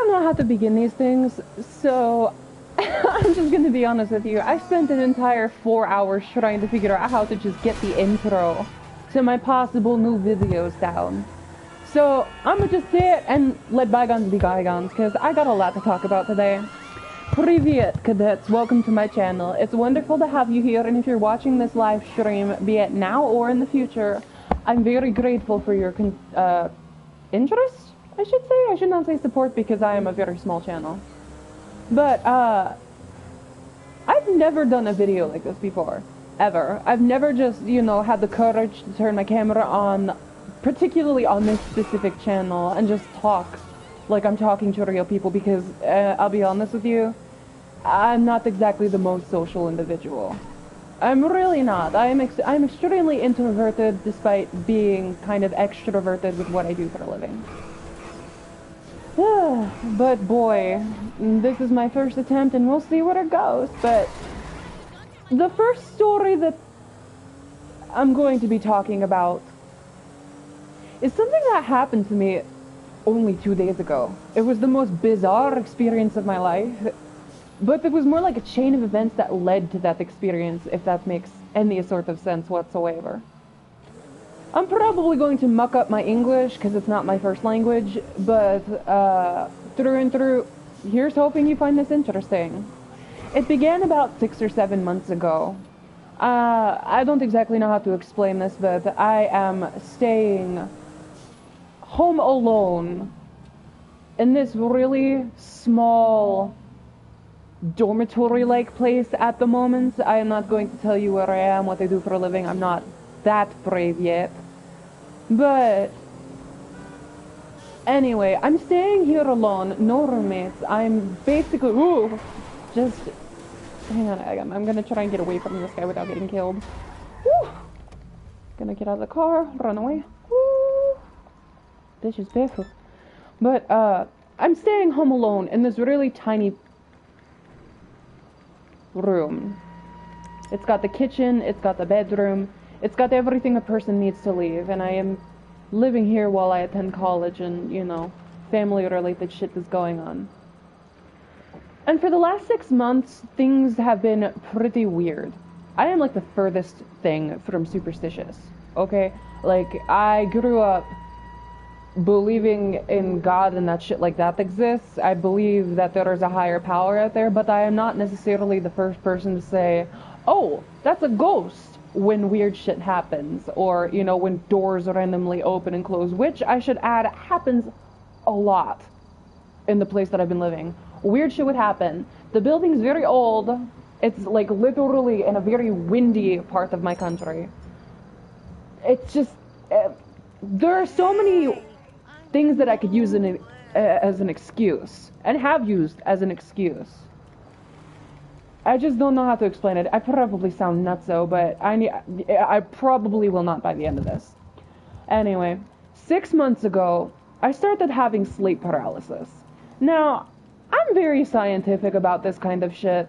don't know how to begin these things, so I'm just gonna be honest with you. I spent an entire 4 hours trying to figure out how to just get the intro to my possible new videos down. So I'm gonna just sit and let bygones be bygones, because I got a lot to talk about today. Привет, cadets. Welcome to my channel. It's wonderful to have you here, and if you're watching this live stream, be it now or in the future, I'm very grateful for your interest, I should say. I should not say support, because I am a very small channel. But, I've never done a video like this before. Ever. I've never just, you know, had the courage to turn my camera on, particularly on this specific channel, and just talk like I'm talking to real people, because, I'll be honest with you, I'm not exactly the most social individual. I'm really not. I'm extremely introverted, despite being kind of extroverted with what I do for a living. But boy, this is my first attempt, and we'll see where it goes. But the first story that I'm going to be talking about is something that happened to me only 2 days ago. It was the most bizarre experience of my life, but it was more like a chain of events that led to that experience, if that makes any sort of sense whatsoever. I'm probably going to muck up my English, because it's not my first language, but through and through, here's hoping you find this interesting. It began about 6 or 7 months ago. I don't exactly know how to explain this, but I am staying home alone in this really small dormitory-like place at the moment. I am not going to tell you where I am, what I do for a living. I'm not that brave yet. But anyway, I'm staying here alone, no roommates. I'm basically just hang on. I'm gonna try and get away from this guy without getting killed. Woo! Gonna get out of the car, run away. Woo! This is beautiful. But I'm staying home alone in this really tiny room. It's got the kitchen, it's got the bedroom, it's got everything a person needs to leave, and I am living here while I attend college, and, you know, family-related shit is going on. And for the last 6 months, things have been pretty weird. I am like the furthest thing from superstitious, okay? Like, I grew up believing in God and that shit like that exists. I believe that there is a higher power out there, but I am not necessarily the first person to say, oh, that's a ghost, when weird shit happens, or, you know, when doors randomly open and close, which, I should add, happens a lot in the place that I've been living. Weird shit would happen. The building's very old. It's, like, literally in a very windy part of my country. It's just, there are so many things that I could use as an excuse, and have used as an excuse. I just don't know how to explain it. I probably sound nutso, but I probably will not by the end of this. Anyway, 6 months ago, I started having sleep paralysis. Now, I'm very scientific about this kind of shit.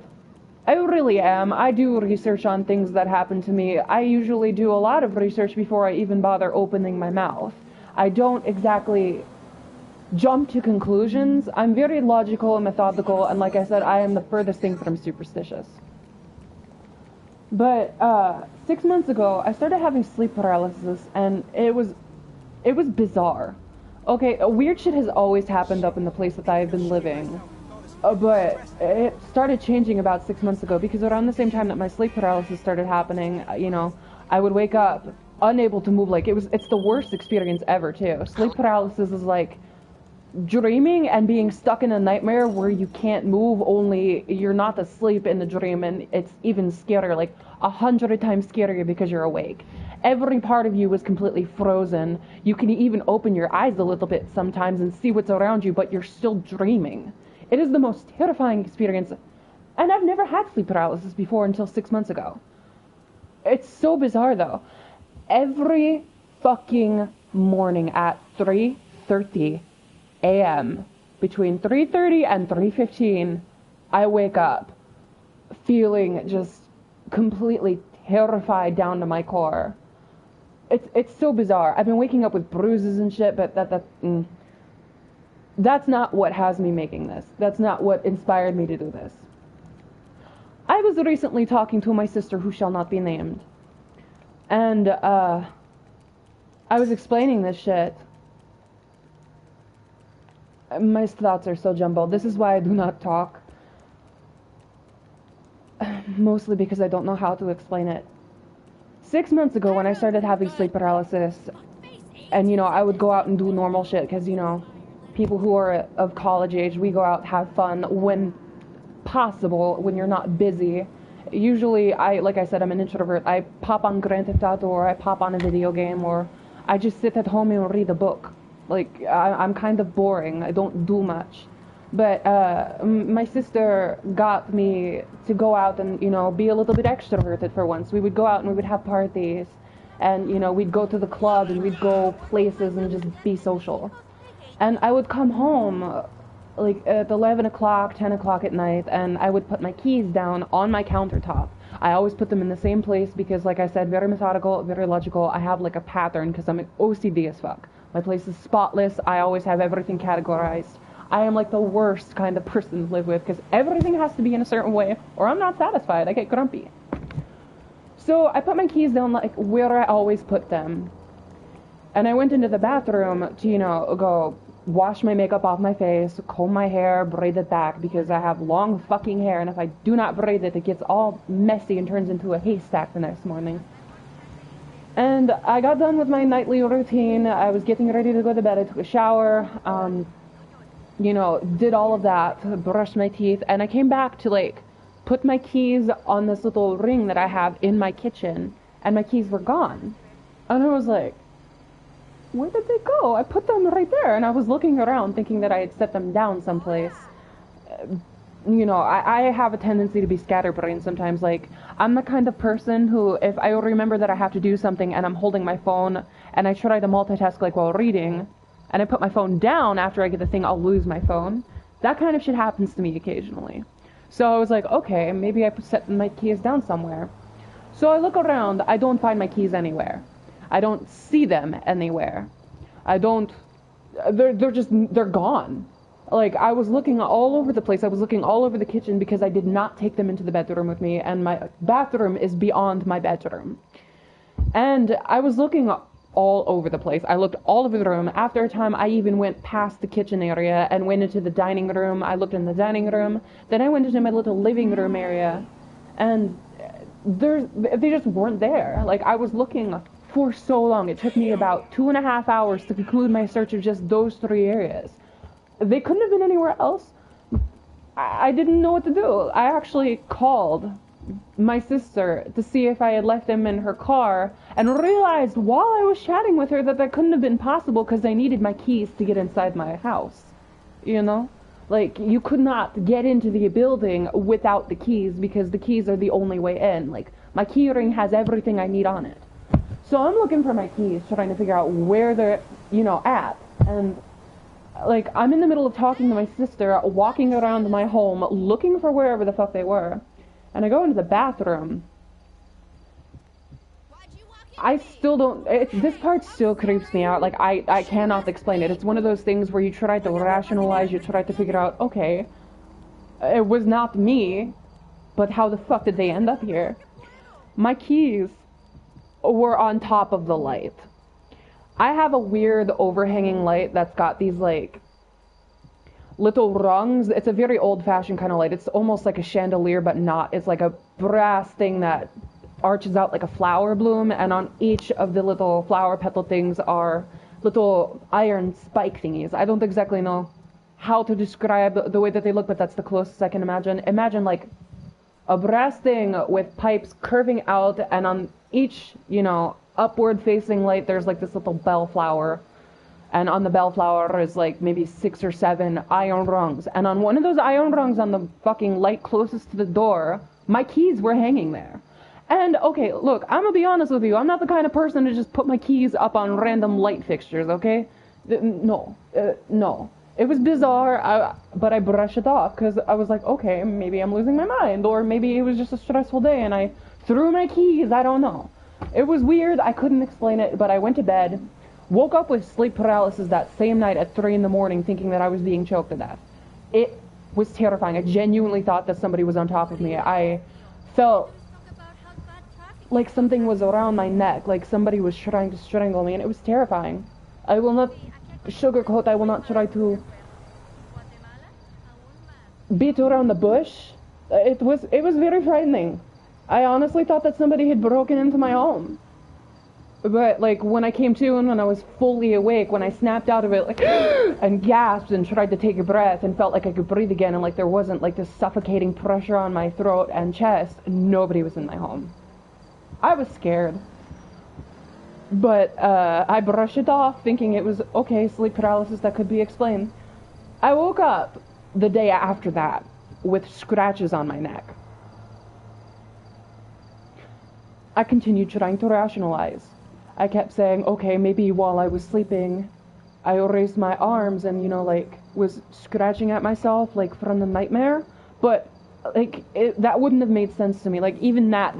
I really am. I do research on things that happen to me. I usually do a lot of research before I even bother opening my mouth. I don't exactly jump to conclusions. I'm very logical and methodical, and like I said, I am the furthest thing from superstitious. But 6 months ago, I started having sleep paralysis, and it was bizarre. Okay, weird shit has always happened up in the place that I have been living, but it started changing about 6 months ago, because around the same time that my sleep paralysis started happening, you know, I would wake up unable to move. Like, it's the worst experience ever, too. Sleep paralysis is like dreaming and being stuck in a nightmare where you can't move, only you're not asleep in the dream, and it's even scarier, like 100 times scarier, because you're awake. Every part of you is completely frozen. You can even open your eyes a little bit sometimes and see what's around you, but you're still dreaming. It is the most terrifying experience, and I've never had sleep paralysis before until 6 months ago. It's so bizarre, though. Every fucking morning at 3:30 a.m., between 3:30 and 3:15, I wake up feeling just completely terrified down to my core. It's so bizarre. I've been waking up with bruises and shit, but That's not what has me making this. That's not what inspired me to do this. I was recently talking to my sister who shall not be named. And, I was explaining this shit. My thoughts are so jumbled. This is why I do not talk. Mostly because I don't know how to explain it. 6 months ago when I started having sleep paralysis, and, you know, I would go out and do normal shit, because, you know, people who are of college age, we go out, have fun when possible, when you're not busy. Usually, like I said, I'm an introvert. I pop on Grand Theft Auto, or I pop on a video game, or I just sit at home and read a book. Like, I'm kind of boring. I don't do much. But my sister got me to go out and, you know, be a little bit extroverted for once. We would go out and we would have parties. And, you know, we'd go to the club and we'd go places and just be social. And I would come home, like, at 11 o'clock, 10 o'clock at night, and I would put my keys down on my countertop. I always put them in the same place because, like I said, very methodical, very logical. I have, like, a pattern because I'm OCD as fuck. My place is spotless. I always have everything categorized. I am, like, the worst kind of person to live with because everything has to be in a certain way or I'm not satisfied. I get grumpy. So I put my keys down, like, where I always put them. And I went into the bathroom to, you know, go wash my makeup off my face, comb my hair, braid it back because I have long fucking hair, and if I do not braid it, it gets all messy and turns into a haystack the next morning. And I got done with my nightly routine. I was getting ready to go to bed. I took a shower, you know, did all of that, brushed my teeth, and I came back to, like, put my keys on this little ring that I have in my kitchen, and my keys were gone. And I was like, where did they go? I put them right there, and I was looking around thinking that I had set them down someplace. You know, I have a tendency to be scatterbrained sometimes. Like, I'm the kind of person who, if I remember that I have to do something and I'm holding my phone and I try to multitask, like, while reading, and I put my phone down after I get the thing, I'll lose my phone. That kind of shit happens to me occasionally. So I was like, okay, maybe I set my keys down somewhere. So I look around, I don't find my keys anywhere. I don't see them anywhere. They're gone. Like, I was looking all over the place. I was looking all over the kitchen because I did not take them into the bedroom with me, and my bathroom is beyond my bedroom. And I was looking all over the place. I looked all over the room. After a time, I even went past the kitchen area and went into the dining room. I looked in the dining room. Then I went into my little living room area, and they just weren't there. Like, I was looking for so long. It took me about 2.5 hours to conclude my search of just those 3 areas. They couldn't have been anywhere else. I didn't know what to do. I actually called my sister to see if I had left them in her car, and realized while I was chatting with her that couldn't have been possible because I needed my keys to get inside my house. You know? Like, you could not get into the building without the keys because the keys are the only way in. Like, my key ring has everything I need on it. So I'm looking for my keys, trying to figure out where they're, you know, at. And, like, I'm in the middle of talking to my sister, walking around my home, looking for wherever the fuck they were. And I go into the bathroom. I still don't, this part still creeps me out. Like, I cannot explain it. It's one of those things where you try to rationalize, you try to figure out, okay, it was not me, but how the fuck did they end up here? My keys were on top of the light. I have a weird overhanging light that's got these, like, little rungs. It's a very old-fashioned kind of light. It's almost like a chandelier, but not. It's like a brass thing that arches out like a flower bloom, and on each of the little flower petal things are little iron spike thingies. I don't exactly know how to describe the way that they look, but that's the closest I can imagine. Imagine, like, a brass thing with pipes curving out, and on each, you know, upward-facing light, there's, like, this little bellflower. And on the bellflower is, like, maybe 6 or 7 iron rungs. And on one of those iron rungs on the fucking light closest to the door, my keys were hanging there. And, okay, look, I'm gonna be honest with you. I'm not the kind of person to just put my keys up on random light fixtures, okay? No. It was bizarre, but I brushed it off, because I was like, okay, maybe I'm losing my mind, or maybe it was just a stressful day, and I threw my keys, I don't know. It was weird, I couldn't explain it, but I went to bed, Woke up with sleep paralysis that same night at 3 in the morning thinking that I was being choked to death. It was terrifying. I genuinely thought that somebody was on top of me. I felt like something was around my neck, like somebody was trying to strangle me, and it was terrifying. I will not sugarcoat, I will not try to beat around the bush. It was very frightening. I honestly thought that somebody had broken into my home. But, like, when I came to and when I was fully awake, when I snapped out of it, like, and gasped and tried to take a breath and felt like I could breathe again and, like, there wasn't, like, this suffocating pressure on my throat and chest, nobody was in my home. I was scared. But, I brushed it off, thinking it was, okay, sleep paralysis that could be explained. I woke up the day after that with scratches on my neck. I continued trying to rationalize. I kept saying, okay, maybe while I was sleeping, I raised my arms and, you know, like, was scratching at myself, like, from the nightmare. But, like, that wouldn't have made sense to me. Like, even that,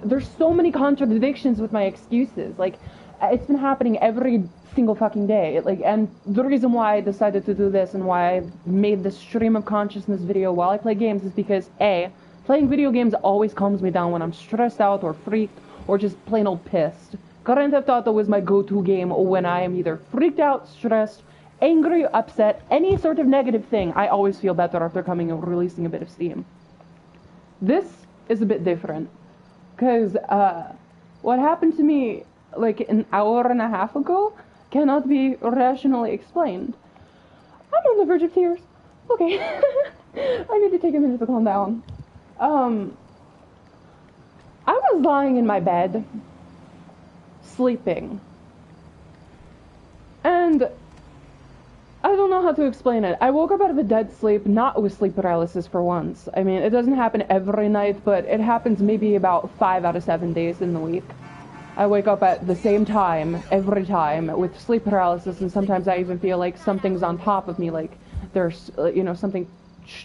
there's so many contradictions with my excuses. Like, it's been happening every single fucking day. Like, and the reason why I decided to do this and why I made this stream of consciousness video while I play games is because, A, playing video games always calms me down when I'm stressed out or freaked or just plain old pissed. Grand Theft Auto is my go-to game when I am either freaked out, stressed, angry, upset, any sort of negative thing. I always feel better after coming and releasing a bit of steam. This is a bit different, because what happened to me like an hour and a half ago cannot be rationally explained. I'm on the verge of tears. Okay, I need to take a minute to calm down. I was lying in my bed, sleeping, and I don't know how to explain it. I woke up out of a dead sleep, not with sleep paralysis for once. I mean, it doesn't happen every night, but it happens maybe about 5 out of 7 days in the week. I wake up at the same time, every time, with sleep paralysis, and sometimes I even feel like something's on top of me, like there's, you know, something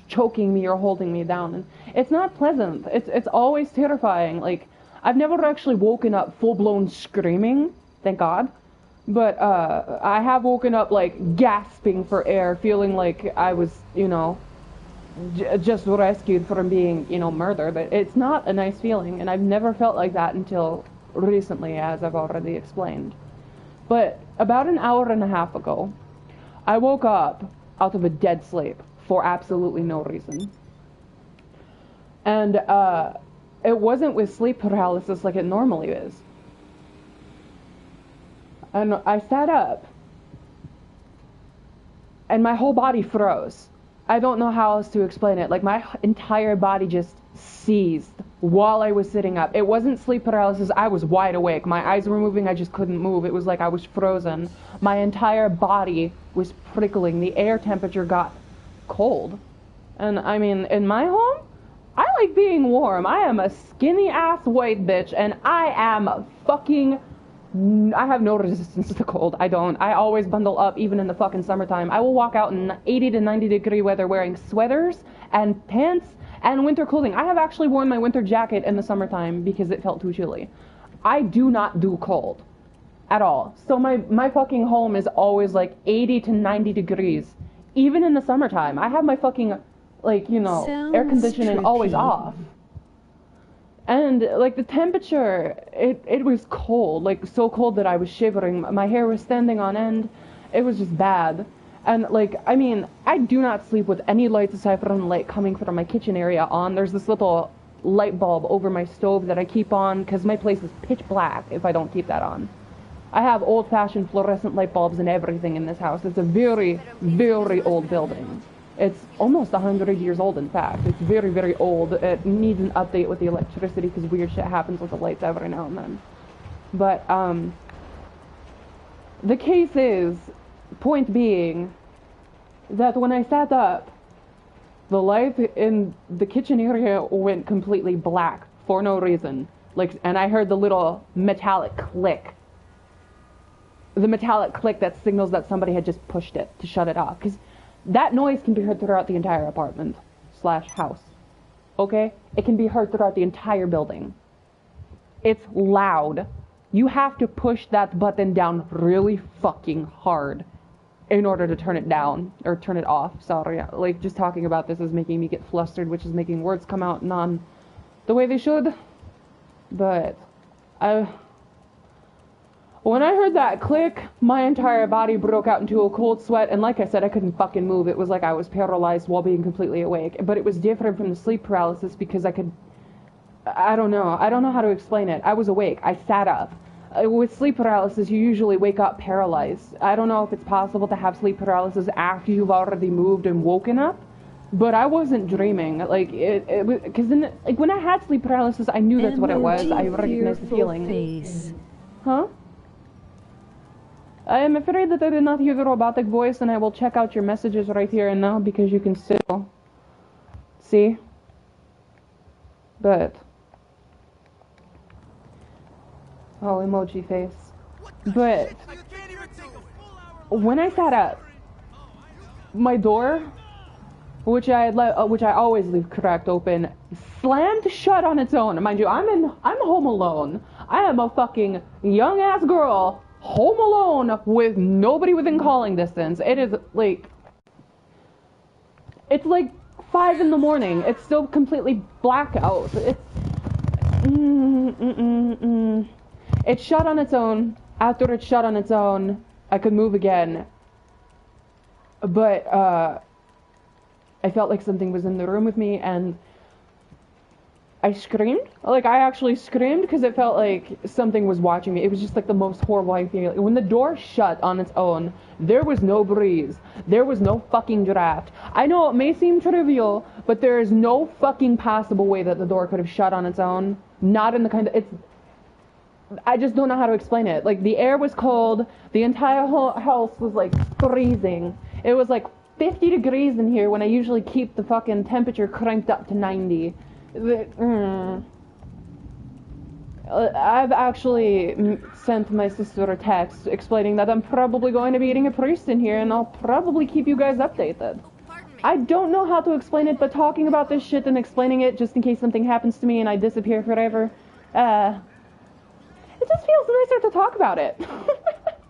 choking me or holding me down. And it's not pleasant. It's always terrifying. Like, I've never actually woken up full-blown screaming, thank God. But, I have woken up, like, gasping for air, feeling like I was, you know, just rescued from being, you know, murdered. It's not a nice feeling, and I've never felt like that until recently, as I've already explained. But about an hour and a half ago, I woke up out of a dead sleep for absolutely no reason. And, it wasn't with sleep paralysis like it normally is. And I sat up, and my whole body froze. I don't know how else to explain it. Like, my entire body just seized while I was sitting up. It wasn't sleep paralysis. I was wide awake. My eyes were moving. I just couldn't move. It was like I was frozen. My entire body was prickling. The air temperature got cold. And, I mean, in my home, I like being warm. I am a skinny-ass white bitch, and I am fucking... I have no resistance to the cold. I don't. I always bundle up, even in the fucking summertime. I will walk out in 80 to 90 degree weather wearing sweaters and pants and winter clothing. I have actually worn my winter jacket in the summertime because it felt too chilly. I do not do cold at all. So my fucking home is always like 80 to 90 degrees, even in the summertime. I have my fucking, like, you know, air conditioning always off. And, like, the temperature, it was cold, like, so cold that I was shivering. My hair was standing on end. It was just bad. And, like, I mean, I do not sleep with any lights aside from the light coming from my kitchen area on. There's this little light bulb over my stove that I keep on, because my place is pitch black if I don't keep that on. I have old-fashioned fluorescent light bulbs and everything in this house. It's a very, very old building. It's almost 100 years old, in fact. It's very, very old. It needs an update with the electricity because weird shit happens with the lights every now and then. But, the case is, point being, that when I sat up, the light in the kitchen area went completely black for no reason. Like, and I heard the little metallic click. The metallic click that signals that somebody had just pushed it to shut it off. Because that noise can be heard throughout the entire apartment / house. Okay? It can be heard throughout the entire building. It's loud. You have to push that button down really fucking hard in order to turn it down, or turn it off, sorry. Like, just talking about this is making me get flustered, which is making words come out the way they should. But, when I heard that click, my entire body broke out into a cold sweat, and like I said, I couldn't fucking move. It was like I was paralyzed while being completely awake. But it was different from the sleep paralysis because I don't know how to explain it. I was awake. I sat up. With sleep paralysis, you usually wake up paralyzed. I don't know if it's possible to have sleep paralysis after you've already moved and woken up, but I wasn't dreaming. Like, because like, when I had sleep paralysis, I knew that's what it was. I recognized the feeling. Face. Huh? I am afraid that I did not hear the robotic voice, and I will check out your messages right here and now because you can still see. But oh, emoji face. But when I sat up, my door, which I always leave cracked open, slammed shut on its own. Mind you, I'm home alone. I am a fucking young ass girl, home alone with nobody within calling distance. It is like, it's like 5 in the morning. It's still completely blackout. It shut on its own. After it shut on its own, I could move again. But, I felt like something was in the room with me, and I screamed. Like, I actually screamed because it felt like something was watching me. It was just like the most horrible feeling. When the door shut on its own, there was no breeze. There was no fucking draft. I know it may seem trivial, but there is no fucking possible way that the door could have shut on its own. Not in the kind of... I just don't know how to explain it. Like, the air was cold. The entire house was, like, freezing. It was, like, 50 degrees in here when I usually keep the fucking temperature cranked up to 90. I've actually sent my sister a text explaining that I'm probably going to be eating a priest in here, and I'll probably keep you guys updated. I don't know how to explain it, but talking about this shit and explaining it just in case something happens to me and I disappear forever, it just feels nicer to talk about it.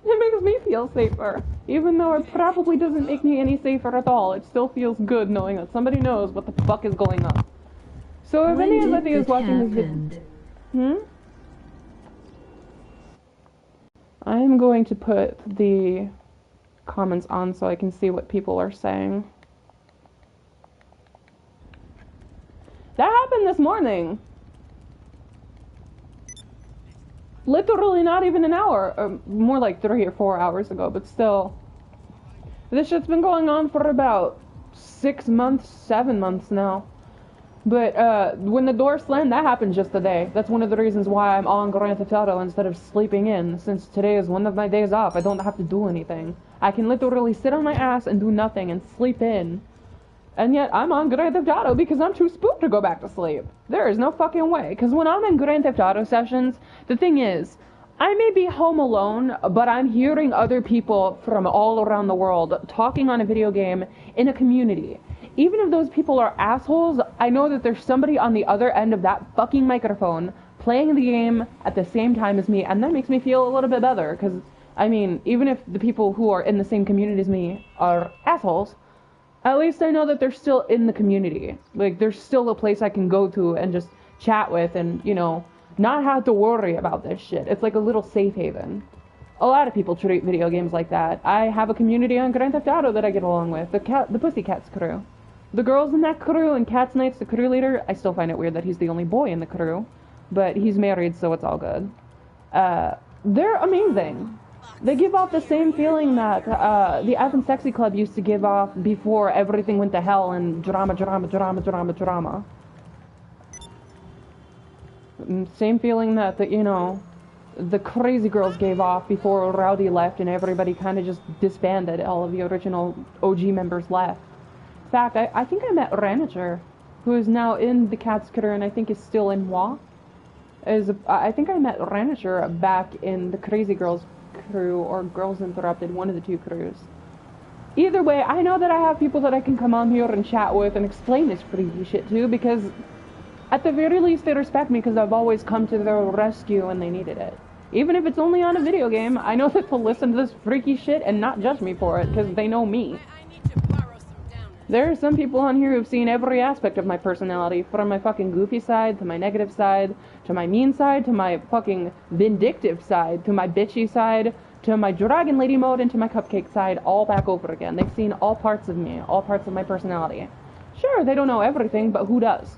It makes me feel safer. Even though it probably doesn't make me any safer at all, it still feels good knowing that somebody knows what the fuck is going on. So if anybody is watching this video... I'm going to put the comments on so I can see what people are saying. That happened this morning. Literally not even an hour, or more like 3 or 4 hours ago, but still. This shit's been going on for about 6 months, 7 months now. But when the door slammed, that happened just today. That's one of the reasons why I'm on Grand Theft Auto instead of sleeping in, since today is one of my days off. I don't have to do anything. I can literally sit on my ass and do nothing and sleep in. And yet, I'm on Grand Theft Auto because I'm too spooked to go back to sleep. There is no fucking way. Because when I'm in Grand Theft Auto sessions, the thing is, I may be home alone, but I'm hearing other people from all around the world talking on a video game in a community. Even if those people are assholes, I know that there's somebody on the other end of that fucking microphone playing the game at the same time as me, and that makes me feel a little bit better, because, I mean, even if the people who are in the same community as me are assholes, at least I know that they're still in the community. Like, there's still a place I can go to and just chat with and, you know, not have to worry about this shit. It's like a little safe haven. A lot of people treat video games like that. I have a community on Grand Theft Auto that I get along with, the Pussycats crew. The girls in that crew, and Cats Knight's the crew leader, I still find it weird that he's the only boy in the crew, but he's married, so it's all good. They're amazing. They give off the same feeling that the F and Sexy Club used to give off before everything went to hell and drama. Same feeling that, you know, the Crazy Girls gave off before Rowdy left and everybody kind of just disbanded. All of the original OG members left. In fact, I think I met Ranager, who is now in the Cats crew and I think is still in WoW. I think I met Ranager back in the Crazy Girls crew or Girls Interrupted, one of the two crews. Either way, I know that I have people that I can come on here and chat with and explain this crazy shit to, because at the very least they respect me because I've always come to their rescue when they needed it. Even if it's only on a video game, I know that they'll listen to this freaky shit and not judge me for it, because they know me. There are some people on here who've seen every aspect of my personality, from my fucking goofy side, to my negative side, to my mean side, to my fucking vindictive side, to my bitchy side, to my dragon lady mode, and to my cupcake side, all back over again. They've seen all parts of me, all parts of my personality. Sure, they don't know everything, but who does?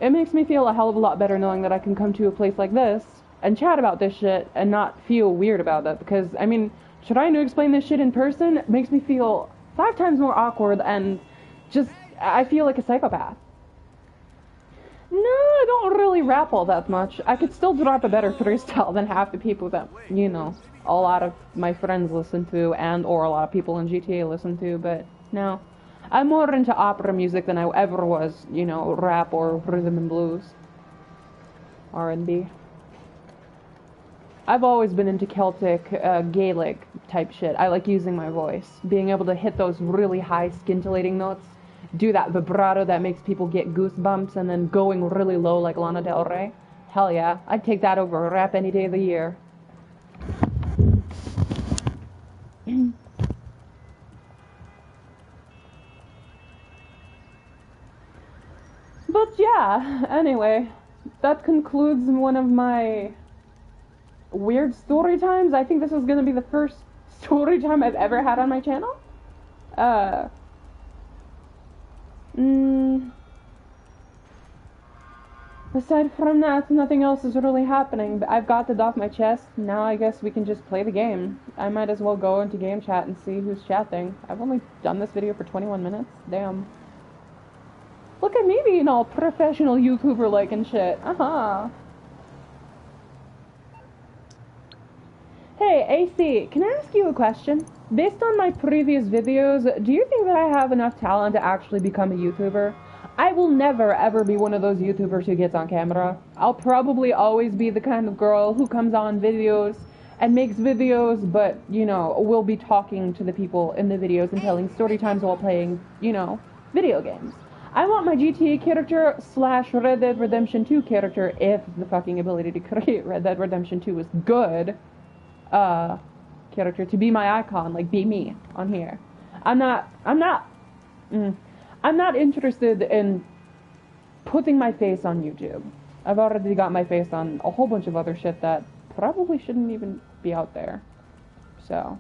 It makes me feel a hell of a lot better knowing that I can come to a place like this and chat about this shit and not feel weird about it, because, I mean, trying to explain this shit in person makes me feel 5 times more awkward and just, I feel like a psychopath. No, I don't really rap all that much. I could still drop a better freestyle than half the people that, you know, a lot of my friends listen to and or a lot of people in GTA listen to, but no. I'm more into opera music than I ever was, you know, rap or rhythm and blues. R&B. I've always been into Celtic, Gaelic type shit. I like using my voice. Being able to hit those really high scintillating notes, do that vibrato that makes people get goosebumps, and then going really low like Lana Del Rey. Hell yeah, I'd take that over rap any day of the year. But yeah, anyway, that concludes one of my weird story times. I think this is gonna be the first story time I've ever had on my channel. Aside from that, nothing else is really happening, but I've got it off my chest. Now I guess we can just play the game. I might as well go into game chat and see who's chatting. I've only done this video for 21 minutes. Damn. Look at me being all professional YouTuber-like and shit. Hey, AC, can I ask you a question? Based on my previous videos, do you think that I have enough talent to actually become a YouTuber? I will never ever be one of those YouTubers who gets on camera. I'll probably always be the kind of girl who comes on videos and makes videos, but, you know, will be talking to the people in the videos and telling story times while playing, you know, video games. I want my GTA character / Red Dead Redemption 2 character, if the fucking ability to create Red Dead Redemption 2 is good, character, to be my icon, like, be me on here. I'm not interested in putting my face on YouTube. I've already got my face on a whole bunch of other shit that probably shouldn't even be out there. So,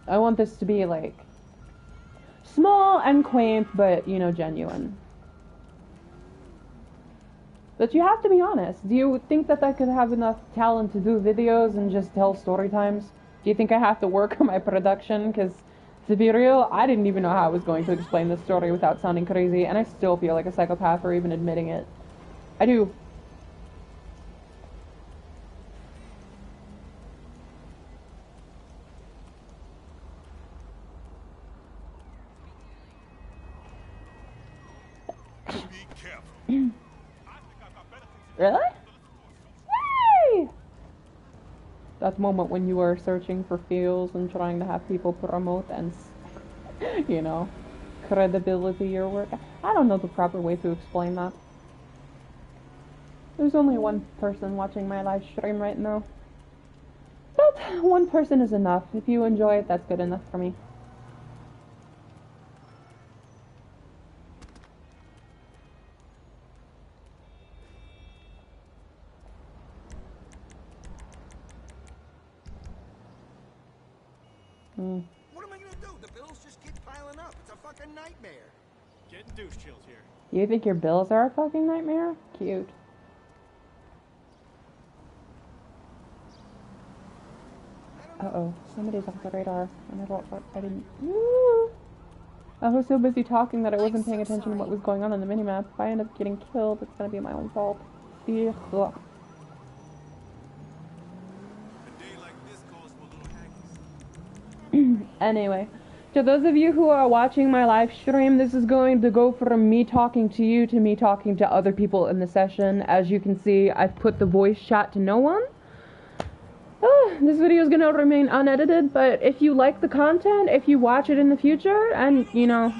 I want this to be, like, small and quaint, but, you know, genuine. But you have to be honest. Do you think that I could have enough talent to do videos and just tell story times? Do you think I have to work on my production? Because, to be real, I didn't even know how I was going to explain this story without sounding crazy, and I still feel like a psychopath for even admitting it. I do. Really? Yay! That moment when you are searching for feels and trying to have people promote and, you know, credibility your work. I don't know the proper way to explain that. There's only one person watching my live stream right now. But one person is enough. If you enjoy it, that's good enough for me. What am I gonna do? The bills just keep piling up. It's a fucking nightmare. Getting douche chills here. You think your bills are a fucking nightmare? Cute. Uh-oh. Somebody's off the radar. I didn't... I was so busy talking that I wasn't paying attention to what was going on the minimap. If I end up getting killed, it's gonna be my own fault. Ugh. Anyway, to those of you who are watching my live stream, this is going to go from me talking to you to me talking to other people in the session. As you can see, I've put the voice chat to no one. This video is going to remain unedited, but if you like the content, if you watch it in the future, and, you know,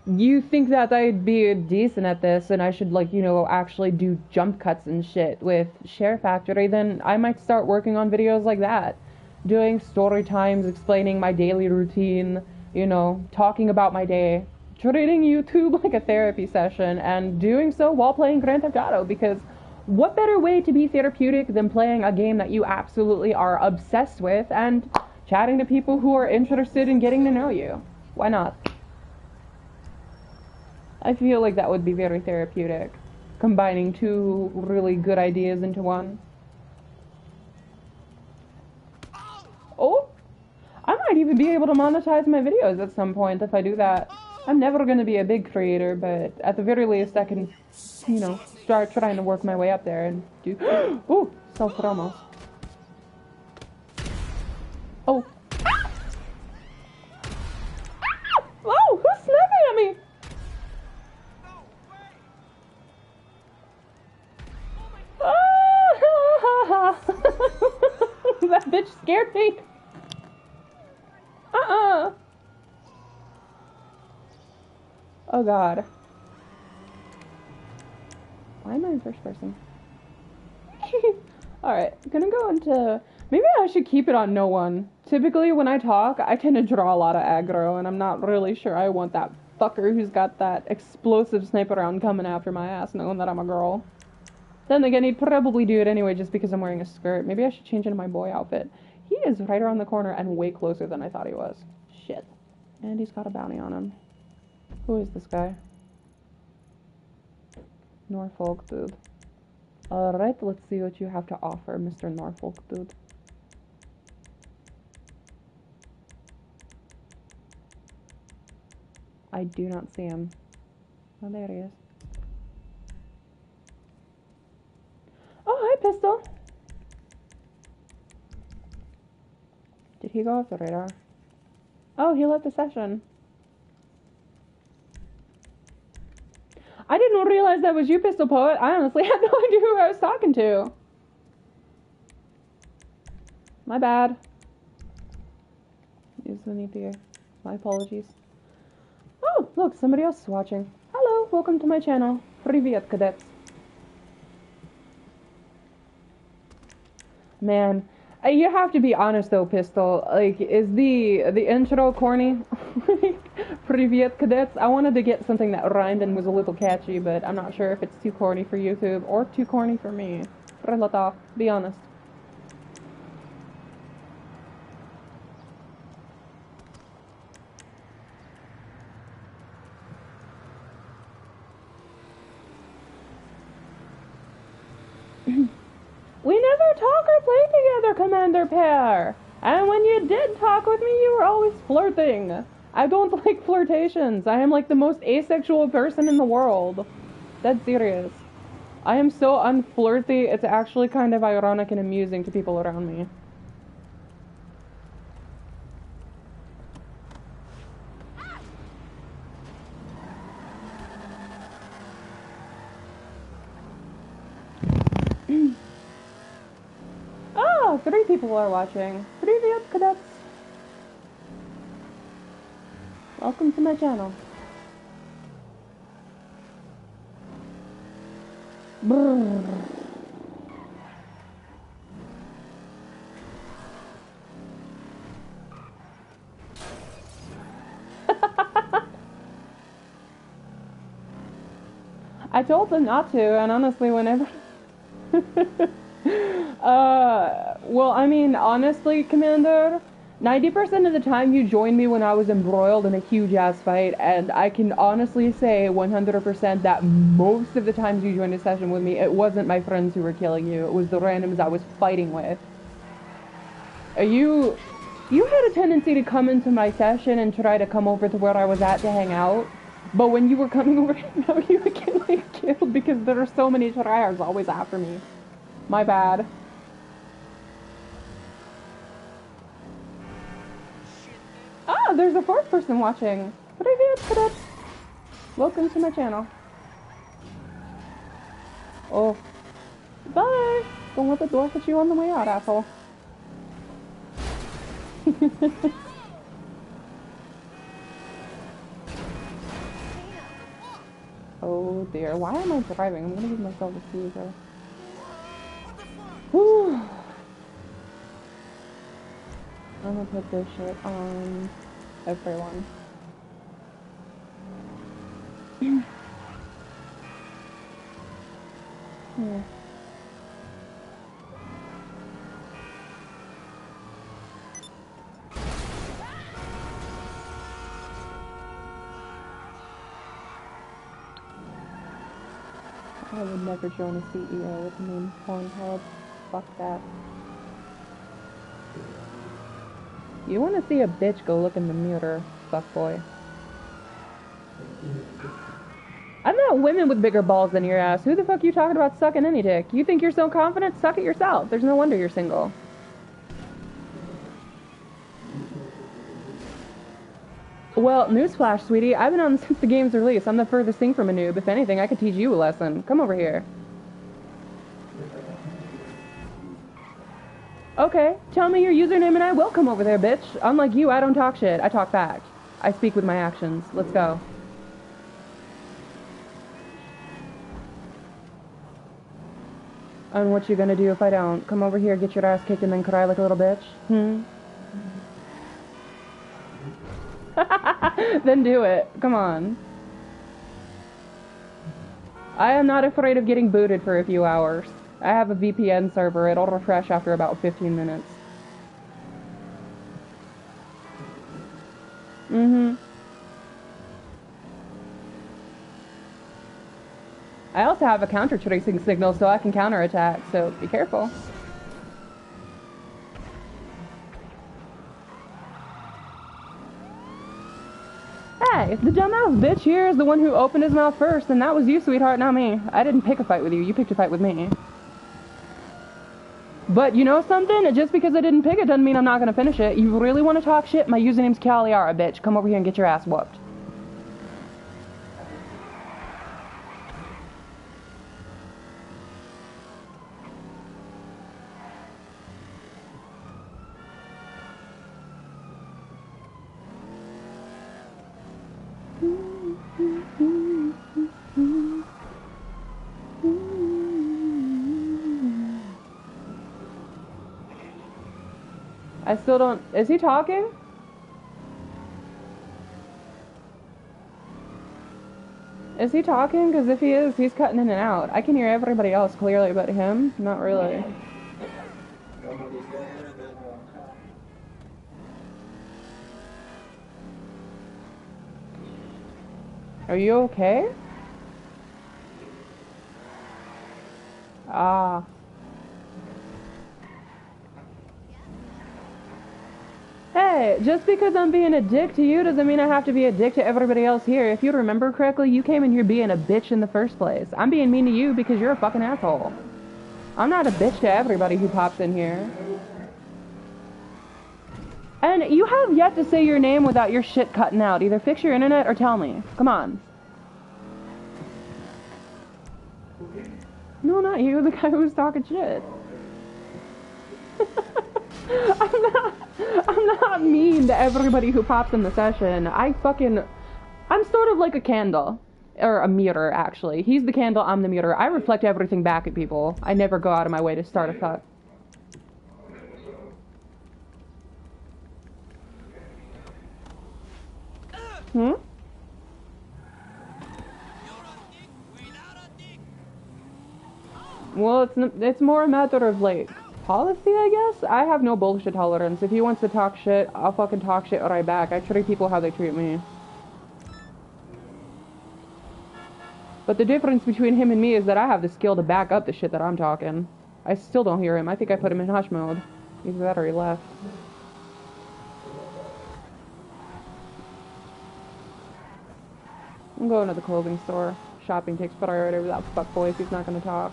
you think that I'd be decent at this and I should, like, you know, actually do jump cuts and shit with Share Factory, then I might start working on videos like that. Doing story times, explaining my daily routine, you know, talking about my day, treating YouTube like a therapy session, and doing so while playing Grand Theft Auto, because what better way to be therapeutic than playing a game that you absolutely are obsessed with and chatting to people who are interested in getting to know you? Why not? I feel like that would be very therapeutic, combining two really good ideas into one. Oh! I might even be able to monetize my videos at some point if I do that. I'm never going to be a big creator, but at the very least I can, you know, start trying to work my way up there and do... Ooh! Self-promos. Oh. Ah! Oh! Who's snapping at me? Ah! That bitch scared me. Oh god. Why am I in first person? Alright, I'm gonna go into... Maybe I should keep it on no one. Typically when I talk, I tend to draw a lot of aggro, and I'm not really sure I want that fucker who's got that explosive sniper round coming after my ass knowing that I'm a girl. Then again, he'd probably do it anyway just because I'm wearing a skirt. Maybe I should change into my boy outfit. He is right around the corner and way closer than I thought he was. Shit. And he's got a bounty on him. Who is this guy? Norfolk dude. Alright, let's see what you have to offer, Mr. Norfolk dude. I do not see him. Oh, there he is. Oh, hi, Pistol. Did he go off the radar? Oh, he left the session. I didn't realize that was you, Pistol Poet. I honestly had no idea who I was talking to. My bad. Use the Napier. My apologies. Oh, look, somebody else is watching. Hello, welcome to my channel. Привет, cadets. Man, you have to be honest though, Pistol. Like, is the intro corny? Привет, cadets. I wanted to get something that rhymed and was a little catchy, but I'm not sure if it's too corny for YouTube or too corny for me. Relata, be honest. We never talk or play together, Commander Pear. And when you did talk with me, you were always flirting. I don't like flirtations. I am like the most asexual person in the world. That's serious. I am so unflirty, it's actually kind of ironic and amusing to people around me. Oh, 3 people are watching. Привет, cadets. Welcome to my channel. Brrr. I told them not to, and honestly, whenever... well, I mean, honestly, Commander, 90% of the time you joined me when I was embroiled in a huge-ass fight, and I can honestly say 100% that most of the times you joined a session with me, it wasn't my friends who were killing you, it was the randoms I was fighting with. You had a tendency to come into my session and try to come over to where I was at to hang out, but when you were coming over to hang out, you would get like, killed because there are so many tryhards always after me. My bad. Ah, there's a 4th person watching. Привет, cadets. Welcome to my channel. Oh. Bye. Don't let the door hit you on the way out, asshole. Oh dear, why am I driving? I'm gonna give myself a seizure. Whew. I'm gonna put this shit on everyone. Yeah. I would never join a CEO with the name Pornhub. Fuck that. You wanna see a bitch, go look in the mirror, fuckboy. I've met women with bigger balls than your ass. Who the fuck you talking about sucking any dick? You think you're so confident? Suck it yourself. There's no wonder you're single. Well, newsflash, sweetie. I've been on since the game's release. I'm the furthest thing from a noob. If anything, I could teach you a lesson. Come over here. Okay, tell me your username and I will come over there, bitch. Unlike you, I don't talk shit. I talk fact. I speak with my actions. Let's go. And what you gonna do if I don't? Come over here, get your ass kicked, and then cry like a little bitch? Then do it. Come on. I am not afraid of getting booted for a few hours. I have a VPN server. It'll refresh after about 15 minutes. I also have a counter tracing signal so I can counterattack, so be careful. Hey, the dumbass bitch here is the one who opened his mouth first, and that was you, sweetheart, not me. I didn't pick a fight with you. You picked a fight with me. But you know something? Just because I didn't pick it doesn't mean I'm not gonna finish it. You really want to talk shit? My username's Caliara, bitch. Come over here and get your ass whooped. I still don't... Is he talking? Is he talking? Because if he is, he's cutting in and out. I can hear everybody else clearly, but him? Not really. Are you okay? Ah. Hey, just because I'm being a dick to you doesn't mean I have to be a dick to everybody else here. If you remember correctly, you came in here being a bitch in the first place. I'm being mean to you because you're a fucking asshole. I'm not a bitch to everybody who pops in here. And you have yet to say your name without your shit cutting out. Either fix your internet or tell me. Come on. No, not you, the guy who was talking shit. I'm not mean to everybody who pops in the session. I'm sort of like a candle. Or a mirror, actually. He's the candle, I'm the mirror. I reflect everything back at people. I never go out of my way to start a fuck. Well, it's more a matter of, like, policy, I guess? I have no bullshit tolerance. If he wants to talk shit, I'll fucking talk shit right back. I treat people how they treat me. But the difference between him and me is that I have the skill to back up the shit that I'm talking. I still don't hear him. I think I put him in hush mode. Either that or he left. I'm going to the clothing store. Shopping takes priority over that fuckboy if he's not gonna talk.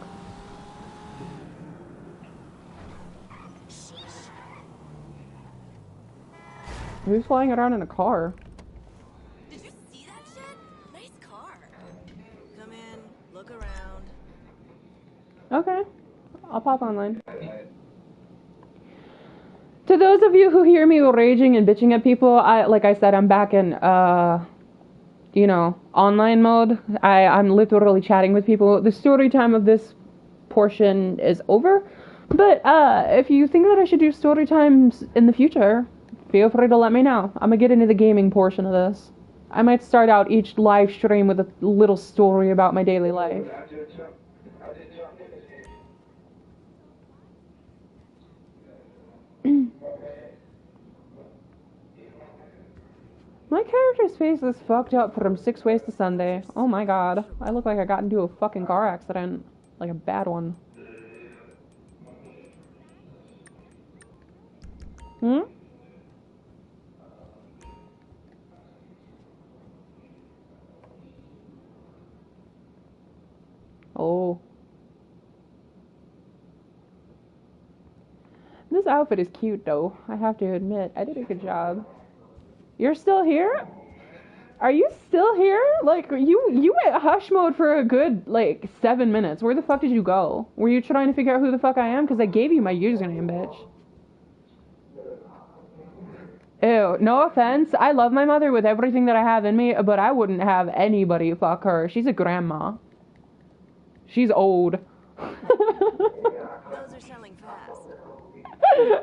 Who's flying around in a car? Did you see that shit? Nice car. Come in, look around. Okay. I'll pop online. To those of you who hear me raging and bitching at people, like I said, I'm back in, you know, online mode. I'm literally chatting with people. The story time of this portion is over. But if you think that I should do story times in the future, feel free to let me know. I'm gonna get into the gaming portion of this. I might start out each live stream with a little story about my daily life. My character's face is fucked up from 6 Ways to Sunday. Oh my god. I look like I got into a fucking car accident. Like a bad one. Hmm? Oh. This outfit is cute though, I have to admit. I did a good job. You're still here? Are you still here? Like, you went hush mode for a good, like, 7 minutes. Where the fuck did you go? Were you trying to figure out who the fuck I am? Because I gave you my username, bitch. Ew, no offense. I love my mother with everything that I have in me, but I wouldn't have anybody fuck her. She's a grandma. She's old. Those are selling fast.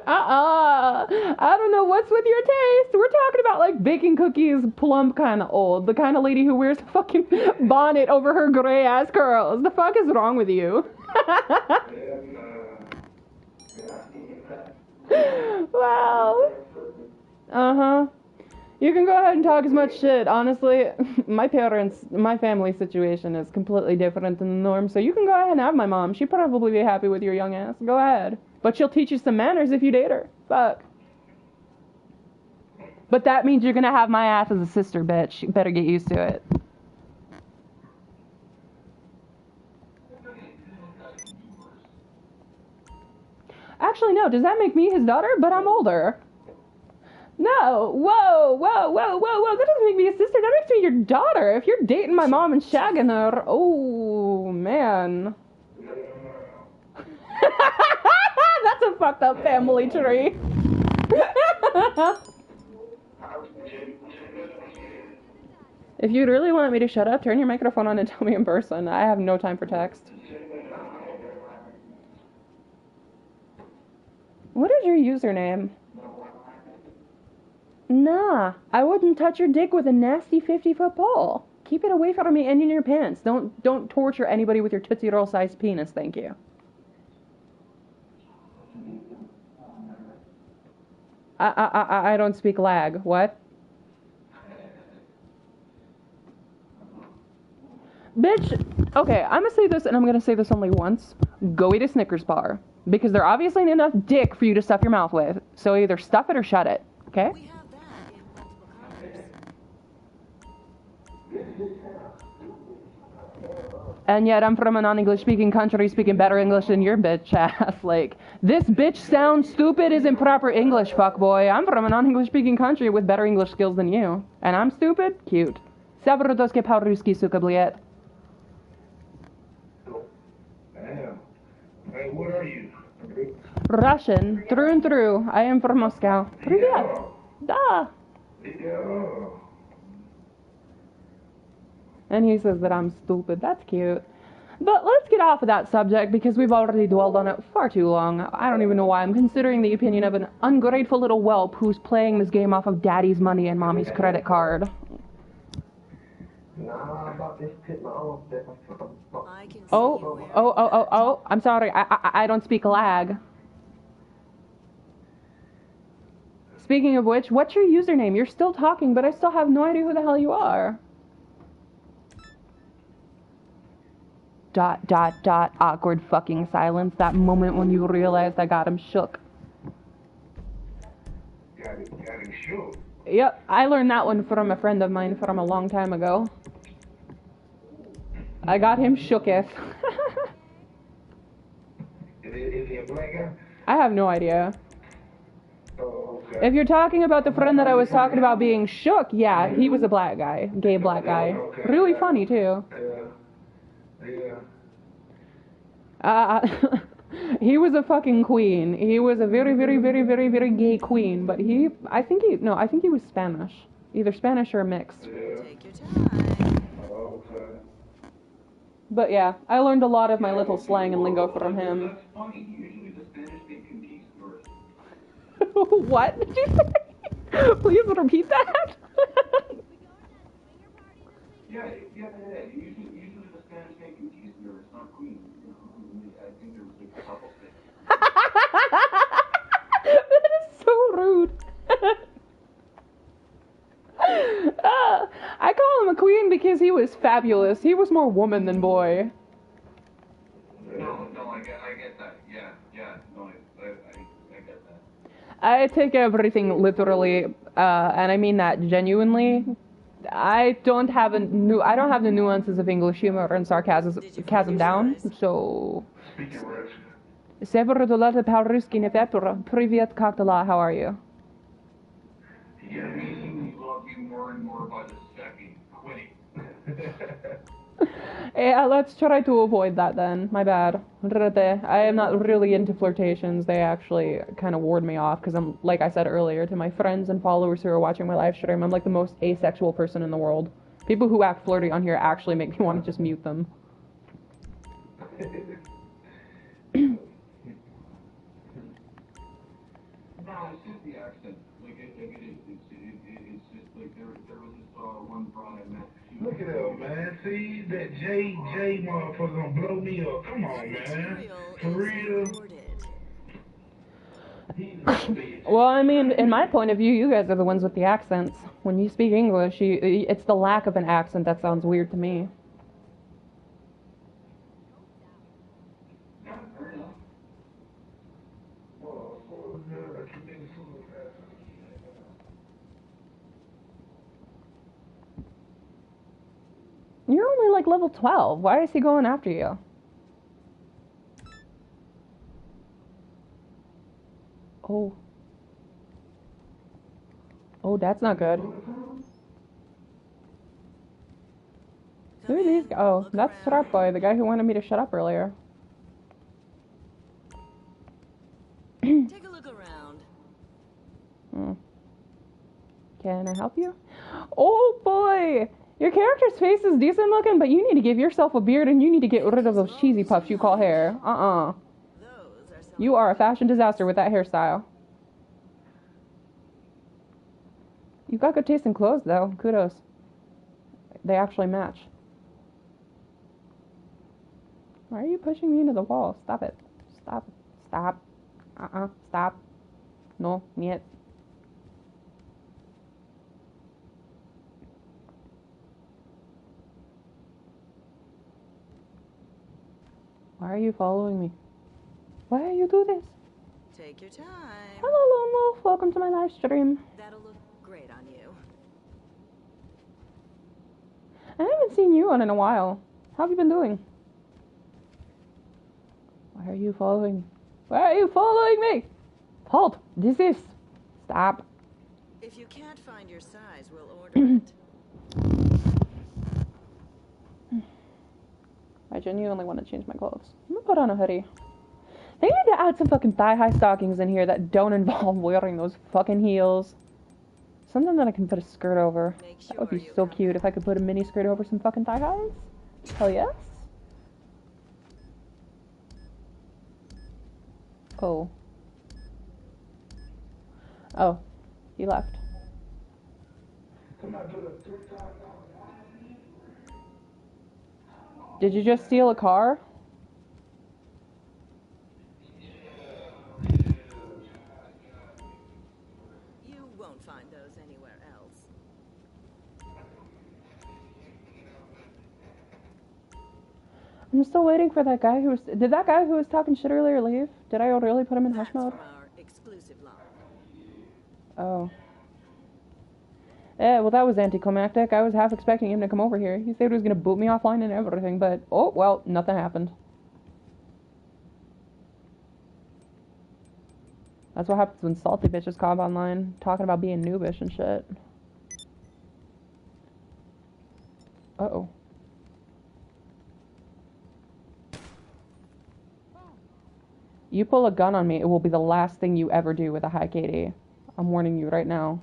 I don't know what's with your taste. We're talking about like baking cookies, plump kind of old. The kind of lady who wears a fucking bonnet over her gray ass curls. The fuck is wrong with you? Well, you can go ahead and talk as much shit. Honestly, my family situation is completely different than the norm, so you can go ahead and have my mom. She'd probably be happy with your young ass. Go ahead. But she'll teach you some manners if you date her. Fuck. But that means you're gonna have my ass as a sister, bitch. You better get used to it. Actually, no. Does that make me his daughter? But I'm older. No. Whoa. That doesn't make me a sister. That makes me your daughter. If you're dating my mom and shagging her, oh, man. That's a fucked up family tree. If you'd really want me to shut up, turn your microphone on and tell me in person. I have no time for text. What is your username? Nah, I wouldn't touch your dick with a nasty 50-foot pole. Keep it away from me and in your pants. Don't torture anybody with your Tootsie Roll sized penis, thank you. I don't speak lag. What? Bitch, okay, I'm gonna say this, and I'm gonna say this only once. Go eat a Snickers bar. Because there obviously ain't enough dick for you to stuff your mouth with. So either stuff it or shut it, okay? We have that in multiple colors. And yet I'm from a non-English speaking country speaking better English than your bitch ass. Like, this bitch sounds stupid isn't proper English, fuckboy. I'm from a non-English speaking country with better English skills than you. And I'm stupid? Cute. Savrodoske pauruski, suka bliet. Damn. Hey, what are you? Russian, through and through. I am from Moscow. Привет. Da. Yeah. And he says that I'm stupid. That's cute. But let's get off of that subject because we've already dwelled on it far too long. I don't even know why I'm considering the opinion of an ungrateful little whelp who's playing this game off of daddy's money and mommy's credit card. Nah, about this pit my own step. I can see Oh, I'm sorry. I don't speak lag. Speaking of which, what's your username? You're still talking, but I still have no idea who the hell you are. ... awkward fucking silence. That moment when you realized I got him shook. Got him shook. Yep, I learned that one from a friend of mine from a long time ago. I got him shooketh. Is he a black guy? I have no idea. Oh, okay. If you're talking about the friend that I was talking about being shook, yeah, he was a black guy. Gay black guy. Really funny, too. Yeah. He was a fucking queen. He was a very, very, very, very, very gay queen. But I think he was Spanish. Either Spanish or mixed. Yeah. Take your time. Oh, okay. But yeah, I learned a lot of my little slang and lingo from him. That's funny. Usually the Spanish make conquistadors. What did you say? Please repeat that. Yeah. Usually the Spanish make conquistadors, not queens. I think there was like a couple things. That is so rude. I call him a queen because he was fabulous. He was more woman than boy. No, I get that. Yeah, no, I get that. I take everything literally, and I mean that genuinely. I don't have the nuances of English humor and sarcasm down, so... Speaking Russian. Severu dolata по-русски не петро. Привет, как дела? How are you? Yeah, we love you more and more by the second. Quitting. Yeah, let's try to avoid that then. My bad. I am not really into flirtations. They actually kind of ward me off because I'm, like I said earlier, to my friends and followers who are watching my live stream, I'm like the most asexual person in the world. People who act flirty on here actually make me want to just mute them. No, it's just the accent. It's just like there was this one broad I met. Look at that, man. See that J motherfucker gonna blow me up. Come on, man. For real. Well, I mean, in my point of view, you guys are the ones with the accents. When you speak English, it's the lack of an accent that sounds weird to me. You're only like level 12. Why is he going after you? Oh. Oh, that's not good. Who are these guys? Oh, that's Strap Boy, the guy who wanted me to shut up earlier. Take a look around. Can I help you? Oh boy! Your character's face is decent looking, but you need to give yourself a beard and you need to get rid of those cheesy puffs you call hair. Those are some You are a fashion disaster with that hairstyle. You've got good taste in clothes, though. Kudos. They actually match. Why are you pushing me into the wall? Stop it. Stop. Stop. Stop. No. Niet. Why are you following me? Why do you do this? Take your time. Hello, Lone Wolf. Welcome to my live stream. That'll look great on you. I haven't seen you on in a while. How have you been doing? Why are you following? Why are you following me? Halt! Desist! Stop. If you can't find your size, we'll order it. I genuinely want to change my clothes. I'm gonna put on a hoodie. They need to add some fucking thigh-high stockings in here that don't involve wearing those fucking heels. Something that I can put a skirt over. That would be so cute if I could put a mini skirt over some fucking thigh-highs. Hell yes. Oh. Oh. He left. Did you just steal a car? You won't find those anywhere else. I'm still waiting for that guy who was... Did that guy who was talking shit earlier leave? Did I really put him in hush That's mode? from our exclusive line. Oh. Yeah, well, that was anticlimactic. I was half expecting him to come over here. He said he was going to boot me offline and everything, but... Oh, well, nothing happened. That's what happens when salty bitches come online, talking about being noobish and shit. Uh-oh. You pull a gun on me, it will be the last thing you ever do with a high KD. I'm warning you right now.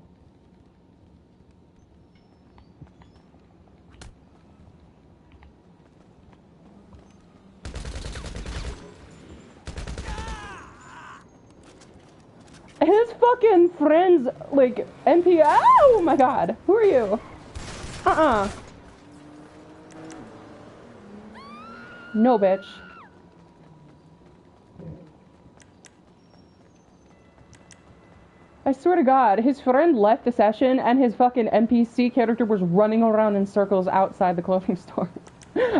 his fucking friends, like, MP, oh my god, who are you? No, bitch. I swear to God, his friend left the session and his fucking NPC character was running around in circles outside the clothing store.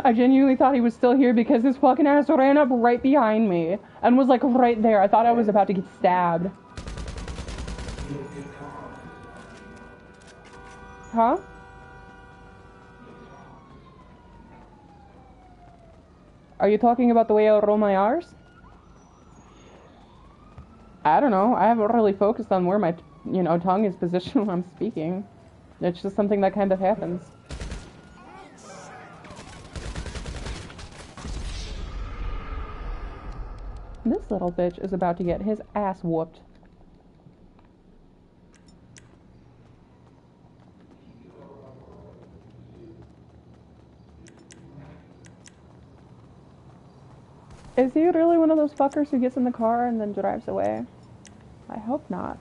I genuinely thought he was still here because his fucking ass ran up right behind me and was like right there. I thought I was about to get stabbed. Huh? Are you talking about the way I roll my R's? I don't know. I haven't really focused on where my, tongue is positioned when I'm speaking. It's just something that kind of happens. This little bitch is about to get his ass whooped. Is he really one of those fuckers who gets in the car and then drives away? I hope not.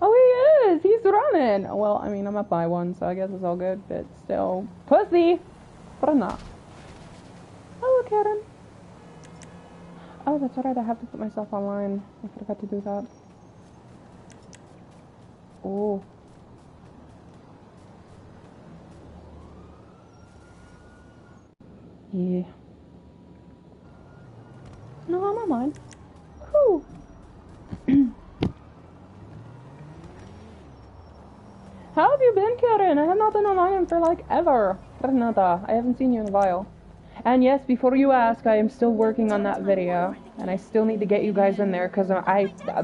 Oh, he is! He's running! Well, I mean, I'm up by one, so I guess it's all good, but still. Pussy! But I'm not. Oh, look, Karen. Oh, that's right, I have to put myself online. I forgot to do that. Oh. Yeah. No, I'm online. Whew. How have you been, Karen? I have not been online for like ever. Renata, I haven't seen you in a while. And yes, before you ask, I am still working on that video. And I still need to get you guys in there because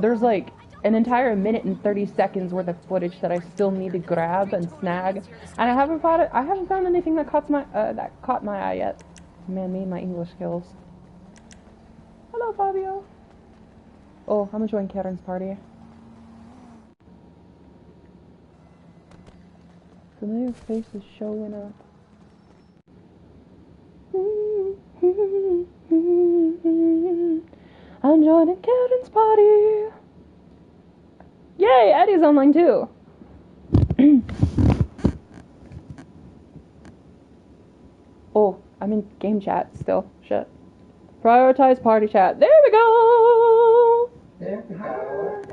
there's like an entire minute and 30 seconds worth of footage that I still need to grab and snag. And I haven't found anything that caught my eye yet. Man, me and my English skills. Hello, Fabio. Oh, I'm gonna join Karen's party. Familiar face is showing up. I'm joining Karen's party. Yay, Eddie's online too. Oh, I'm in game chat still. Shit. Prioritize party chat. There we go!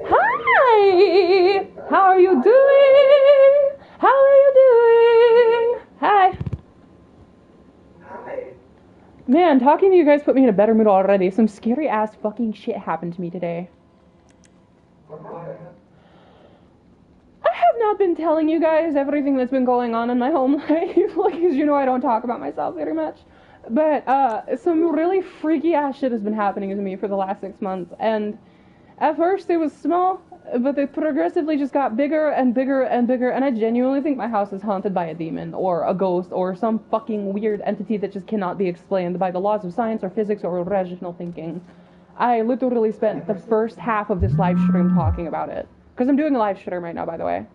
Hi! How are you doing? How are you doing? Hi. Hi. Man, talking to you guys put me in a better mood already. Some scary ass fucking shit happened to me today. I have not been telling you guys everything that's been going on in my home life. Like, as you know, I don't talk about myself very much. But, some really freaky ass shit has been happening to me for the last 6 months, and at first it was small, but it progressively just got bigger and bigger and bigger, and I genuinely think my house is haunted by a demon, or a ghost, or some fucking weird entity that just cannot be explained by the laws of science or physics or rational thinking. I literally spent the first half of this live stream talking about it, because I'm doing a live stream right now, by the way.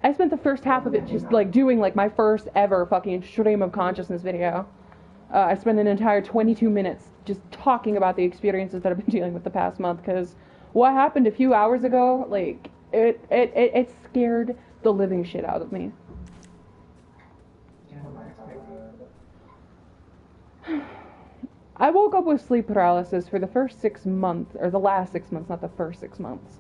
I spent the first half of it just, like, doing, like, my first ever fucking stream of consciousness video. I spent an entire 22 minutes just talking about the experiences that I've been dealing with the past month, because what happened a few hours ago, like, it scared the living shit out of me. I woke up with sleep paralysis for the first 6 months, or the last 6 months, not the first 6 months.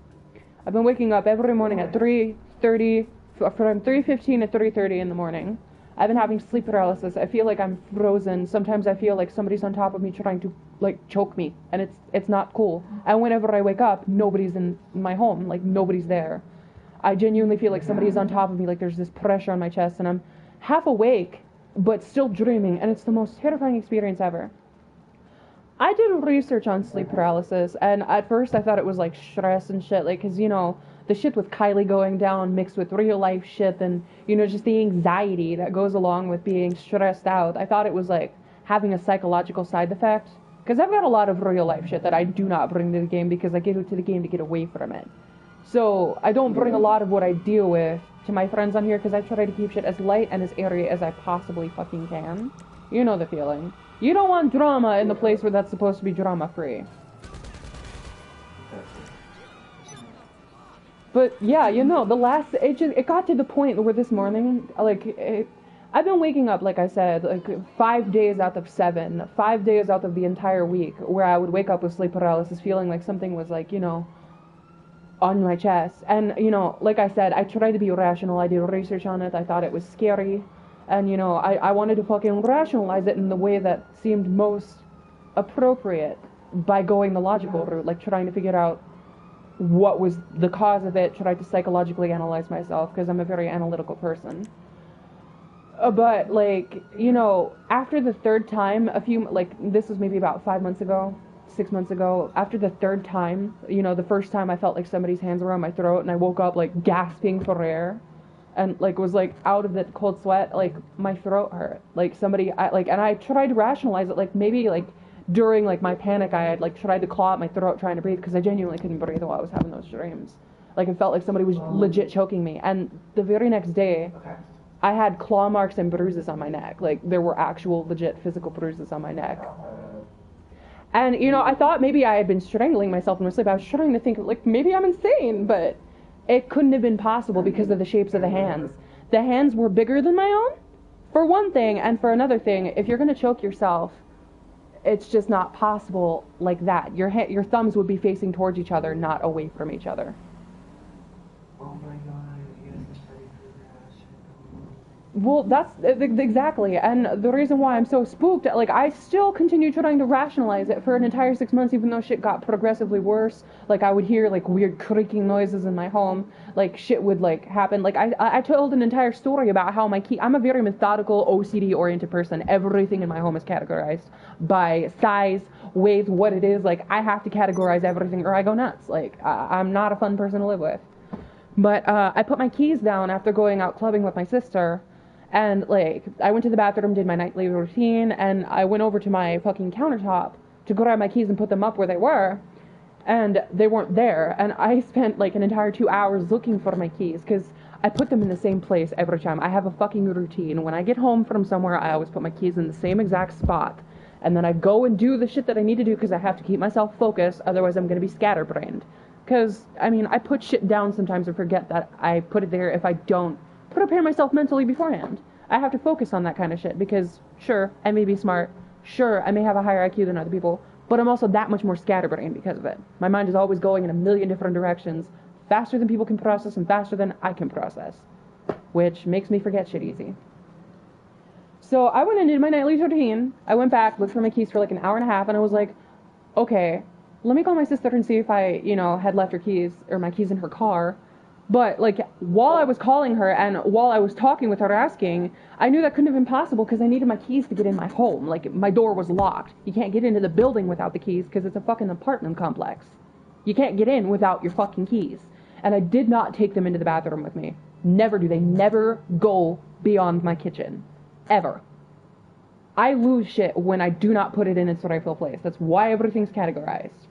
I've been waking up every morning at 3:30, from 3:15 to 3:30 in the morning. I've been having sleep paralysis. I feel like I'm frozen. Sometimes I feel like somebody's on top of me trying to, like, choke me. And it's not cool. And whenever I wake up, nobody's in my home. Like, nobody's there. I genuinely feel like somebody's on top of me. Like, there's this pressure on my chest. And I'm half awake, but still dreaming. And it's the most terrifying experience ever. I did research on sleep paralysis. And at first I thought it was, like, stress and shit. Like, because, you know, the shit with Kylie going down mixed with real life shit and, you know, just the anxiety that goes along with being stressed out. I thought it was like having a psychological side effect, because I've got a lot of real life shit that I do not bring to the game because I get to the game to get away from it. So I don't bring a lot of what I deal with to my friends on here because I try to keep shit as light and as airy as I possibly fucking can. You know the feeling. You don't want drama in the place where that's supposed to be drama free. But yeah, you know, it got to the point where this morning, I've been waking up, like I said, like 5 days out of 7, 5 days out of the entire week, where I would wake up with sleep paralysis, feeling like something was like, you know, on my chest. And, you know, like I said, I tried to be rational. I did research on it. I thought it was scary. And, you know, I wanted to fucking rationalize it in the way that seemed most appropriate by going the logical route, like trying to figure out what was the cause of it, tried to psychologically analyze myself, because I'm a very analytical person. But, like, you know, after the third time, this was maybe about 5 months ago, 6 months ago, after the third time, you know, the first time I felt like somebody's hands were on my throat, and I woke up, like, gasping for air, and, like, was, like, out of the cold sweat, like, my throat hurt. Like, and I tried to rationalize it, like, maybe, like, during, like, my panic, I had, like, tried to claw at my throat trying to breathe, because I genuinely couldn't breathe while I was having those dreams. Like, it felt like somebody was legit choking me. And the very next day, I had claw marks and bruises on my neck. Like, there were actual, legit, physical bruises on my neck. And, you know, I thought maybe I had been strangling myself in my sleep. I was trying to think, like, maybe I'm insane, but it couldn't have been possible because of the shapes of the hands. The hands were bigger than my own, for one thing, and for another thing, if you're going to choke yourself, it's just not possible like that. Your thumbs would be facing towards each other, not away from each other. Oh my god, you guys are studying for that shit. Well, that's exactly, and the reason why I'm so spooked, like, I still continue trying to rationalize it for an entire 6 months, even though shit got progressively worse. Like, I would hear, like, weird creaking noises in my home, like, shit would, like, happen. Like, I told an entire story about how I'm a very methodical, OCD-oriented person. Everything in my home is categorized by size, weight, what it is. Like, I have to categorize everything or I go nuts. Like, I'm not a fun person to live with. But I put my keys down after going out clubbing with my sister, and, like, I went to the bathroom, did my nightly routine, and I went over to my fucking countertop to grab my keys and put them up where they were, and they weren't there, and I spent, like, an entire 2 hours looking for my keys, because I put them in the same place every time. I have a fucking routine. When I get home from somewhere, I always put my keys in the same exact spot, and then I go and do the shit that I need to do, because I have to keep myself focused, otherwise I'm going to be scatterbrained. Because, I mean, I put shit down sometimes and forget that I put it there if I don't prepare myself mentally beforehand. I have to focus on that kind of shit because, sure, I may be smart, sure, I may have a higher IQ than other people, but I'm also that much more scatterbrained because of it. My mind is always going in a million different directions, faster than people can process and faster than I can process, which makes me forget shit easy. So I went and did my nightly routine. I went back, looked for my keys for like an hour and a half, and I was like, okay, let me call my sister and see if I, you know, had left her keys, or my keys in her car. But, like, while I was calling her and while I was talking with her asking, I knew that couldn't have been possible because I needed my keys to get in my home. Like, my door was locked. You can't get into the building without the keys because it's a fucking apartment complex. You can't get in without your fucking keys. And I did not take them into the bathroom with me. Never do. They never go beyond my kitchen. Ever. I lose shit when I do not put it in its rightful place. That's why everything's categorized.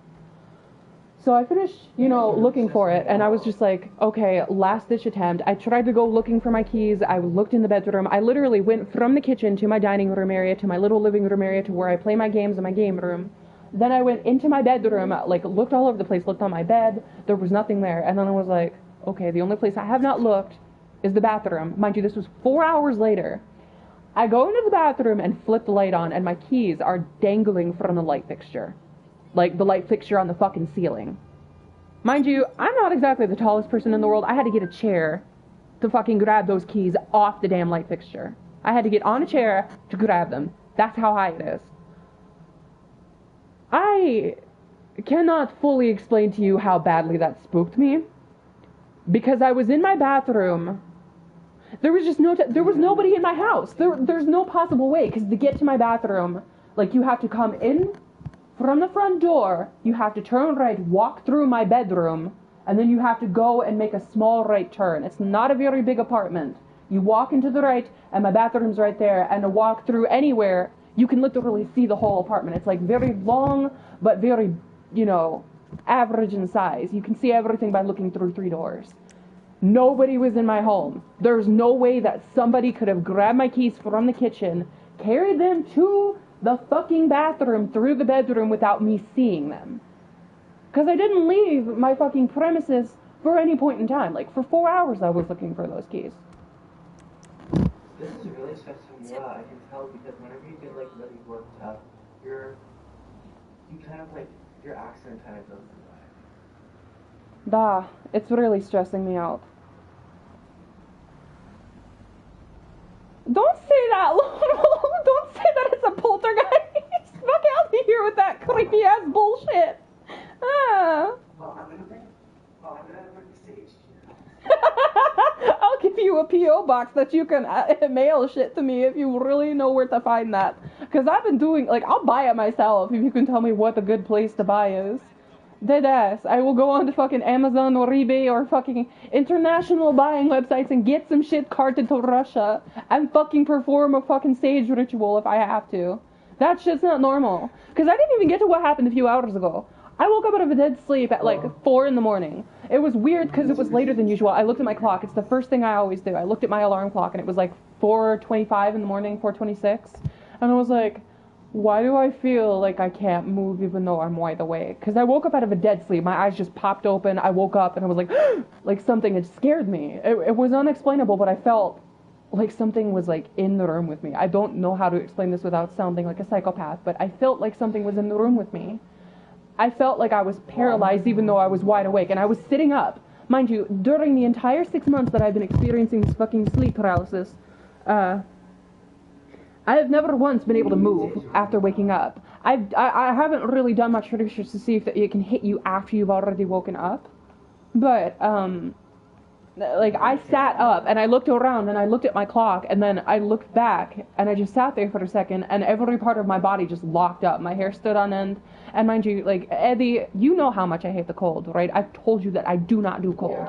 So I finished, you know, looking for it, and I was just like, okay, last-ditch attempt. I tried to go looking for my keys. I looked in the bedroom. I literally went from the kitchen to my dining room area, to my little living room area, to where I play my games in my game room. Then I went into my bedroom, like, looked all over the place, looked on my bed. There was nothing there. And then I was like, okay, the only place I have not looked is the bathroom. Mind you, this was 4 hours later. I go into the bathroom and flip the light on, and my keys are dangling from the light fixture. Like, the light fixture on the fucking ceiling. Mind you, I'm not exactly the tallest person in the world. I had to get a chair to fucking grab those keys off the damn light fixture. I had to get on a chair to grab them. That's how high it is. I cannot fully explain to you how badly that spooked me. Because I was in my bathroom. There was just there was nobody in my house. There's no possible way, because to get to my bathroom, like, you have to come in from the front door, you have to turn right, walk through my bedroom, and then you have to go and make a small right turn. It's not a very big apartment. You walk into the right, and my bathroom's right there, and to walk through anywhere, you can literally see the whole apartment. It's like very long, but very, you know, average in size. You can see everything by looking through 3 doors. Nobody was in my home. There's no way that somebody could have grabbed my keys from the kitchen, carried them to the fucking bathroom through the bedroom without me seeing them. Because I didn't leave my fucking premises for any point in time. Like, for 4 hours I was looking for those keys. This is really stressing me out. I can tell because whenever you get like really worked up, you kind of like your accent kind of goes away. Da, it's really stressing me out. Don't say that, don't say that it's a poltergeist. Fuck out of here with that creepy ass bullshit. Ah. Well, I'm gonna bring the stage. I'll give you a P.O. box that you can mail shit to me if you really know where to find that. Because I've been doing, like, I'll buy it myself if you can tell me what a good place to buy is. Dead ass. I will go on to fucking Amazon or eBay or fucking international buying websites and get some shit carted to Russia and fucking perform a fucking sage ritual if I have to. That shit's not normal. Because I didn't even get to what happened a few hours ago. I woke up out of a dead sleep at like 4 in the morning. It was weird because it was later than usual. I looked at my clock. It's the first thing I always do. I looked at my alarm clock and it was like 4:25 in the morning, 4:26. And I was like, why do I feel like I can't move even though I'm wide awake? Because I woke up out of a dead sleep. My eyes just popped open. I woke up and I was like, like something had scared me. It was unexplainable, but I felt like something was like in the room with me. I don't know how to explain this without sounding like a psychopath, but I felt like something was in the room with me. I felt like I was paralyzed even though I was wide awake, and I was sitting up. Mind you, during the entire 6 months that I've been experiencing this fucking sleep paralysis, I have never once been able to move after waking up. I haven't really done much research to see if it can hit you after you've already woken up. But, like, I sat up, and I looked around, and I looked at my clock, and then I looked back, and I just sat there for a second, and every part of my body just locked up. My hair stood on end, and mind you, like, Eddie, you know how much I hate the cold, right? I've told you that I do not do cold.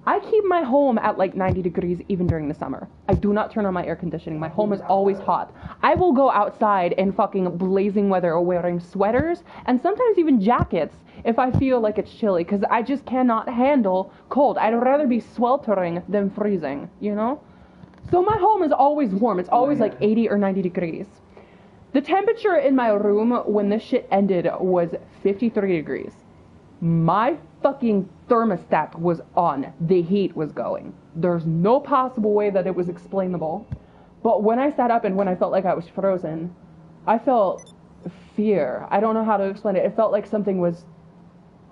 I keep my home at, like, 90 degrees even during the summer. I do not turn on my air conditioning. My home is always hot. I will go outside in fucking blazing weather or wearing sweaters, and sometimes even jackets, if I feel like it's chilly, because I just cannot handle cold. I'd rather be sweltering than freezing, you know? So my home is always warm. It's always like 80 or 90 degrees. The temperature in my room when this shit ended was 53 degrees. My fucking thermostat was on. The heat was going. There's no possible way that it was explainable. But when I sat up and when I felt like I was frozen, I felt fear. I don't know how to explain it. It felt like something was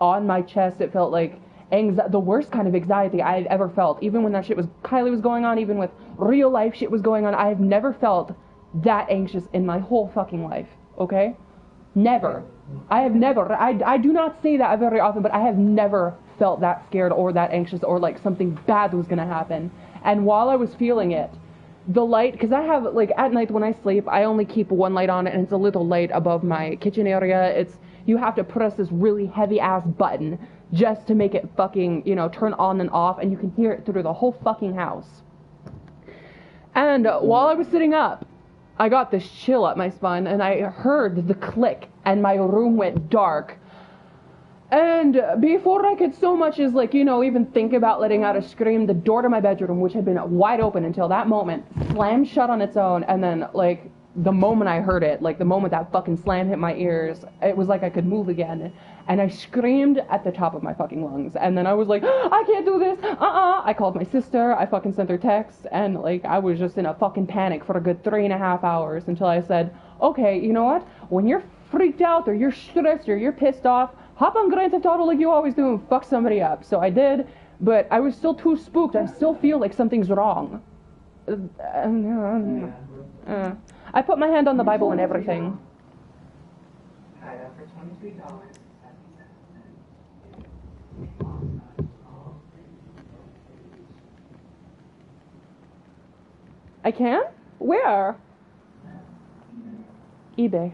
on my chest. It felt like the worst kind of anxiety I had ever felt. Even when that shit was, Kylie was going on, even with real life shit was going on, I have never felt that anxious in my whole fucking life, okay? Never. I have never. I do not say that very often, but I have never felt that scared or that anxious or like something bad was gonna happen. And while I was feeling it, the light, because I have, like, at night when I sleep, I only keep one light on, and it's a little light above my kitchen area. You have to press this really heavy-ass button just to make it fucking, you know, turn on and off, and you can hear it through the whole fucking house. And while I was sitting up, I got this chill up my spine, and I heard the click, and my room went dark. And before I could so much as, like, you know, even think about letting out a scream, the door to my bedroom, which had been wide open until that moment, slammed shut on its own, and then, like, the moment I heard it, like, the moment that fucking slam hit my ears, it was like I could move again, and I screamed at the top of my fucking lungs, and then I was like, I can't do this, I called my sister, I fucking sent her texts, and, like, I was just in a fucking panic for a good 3.5 hours until I said, okay, you know what, when you're freaked out, or you're stressed, or you're pissed off, hop on Grand Theft Auto like you always do and fuck somebody up. So I did, but I was still too spooked. I still feel like something's wrong. I put my hand on the Bible and everything. Hi, for $23. I can? Where? eBay.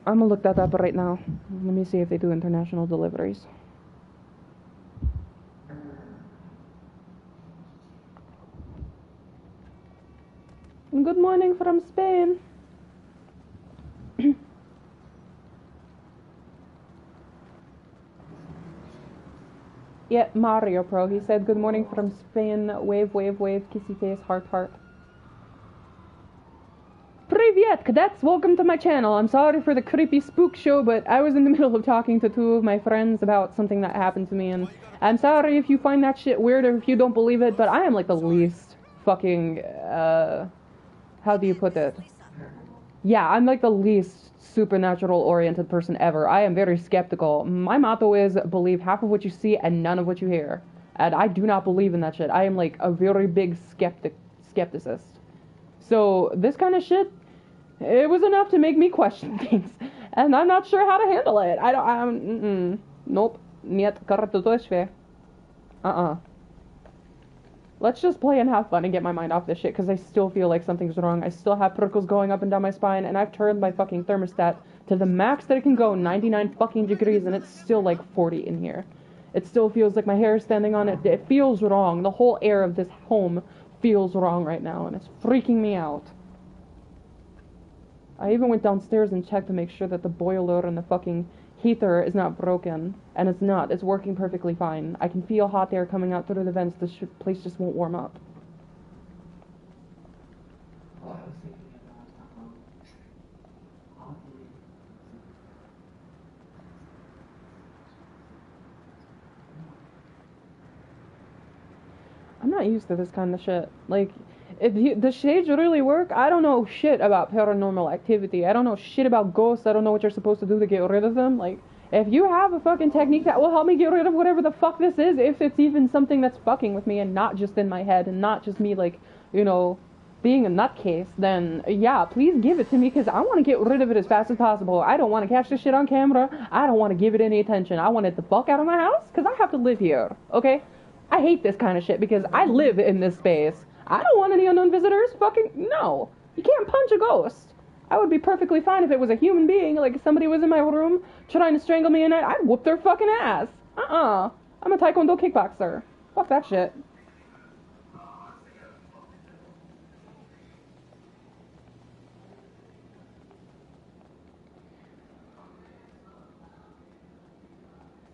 I'm gonna look that up right now. Let me see if they do international deliveries. Good morning from Spain. Yeah, Mario Pro. He said good morning from Spain. Wave, wave, wave. Kissy face, heart, heart. Привет! yet, cadets, welcome to my channel. I'm sorry for the creepy spook show, but I was in the middle of talking to two of my friends about something that happened to me, and I'm sorry if you find that shit weird or if you don't believe it, but I am like the least fucking, how do you put it? Yeah, I'm like the least supernatural-oriented person ever. I am very skeptical. My motto is, believe half of what you see and none of what you hear. And I do not believe in that shit. I am like a very big skepticist. So, this kind of shit, it was enough to make me question things. And I'm not sure how to handle it. Nope. Нет, картоточве. Let's just play and have fun and get my mind off this shit, because I still feel like something's wrong. I still have prickles going up and down my spine, and I've turned my fucking thermostat to the max that it can go, 99 fucking degrees, and it's still like 40 in here. It still feels like my hair is standing on it. It feels wrong. The whole air of this home feels wrong right now, and it's freaking me out. I even went downstairs and checked to make sure that the boiler and the fucking heater is not broken, and it's not. It's working perfectly fine. I can feel hot air coming out through the vents. This place just won't warm up. Well, I was thinking about I'm not used to this kind of shit. Like, if the shades really work, I don't know shit about paranormal activity. I don't know shit about ghosts. I don't know what you're supposed to do to get rid of them. Like, if you have a fucking technique that will help me get rid of whatever the fuck this is, if it's even something that's fucking with me and not just in my head and not just me, like, you know, being a nutcase, then yeah, please give it to me, because I want to get rid of it as fast as possible. I don't want to catch this shit on camera. I don't want to give it any attention. I want it the fuck out of my house, because I have to live here, okay? I hate this kind of shit because I live in this space. I don't want any unknown visitors. Fucking no. You can't punch a ghost. I would be perfectly fine if it was a human being, like if somebody was in my room trying to strangle me at night, I'd whoop their fucking ass. I'm a taekwondo kickboxer. Fuck that shit.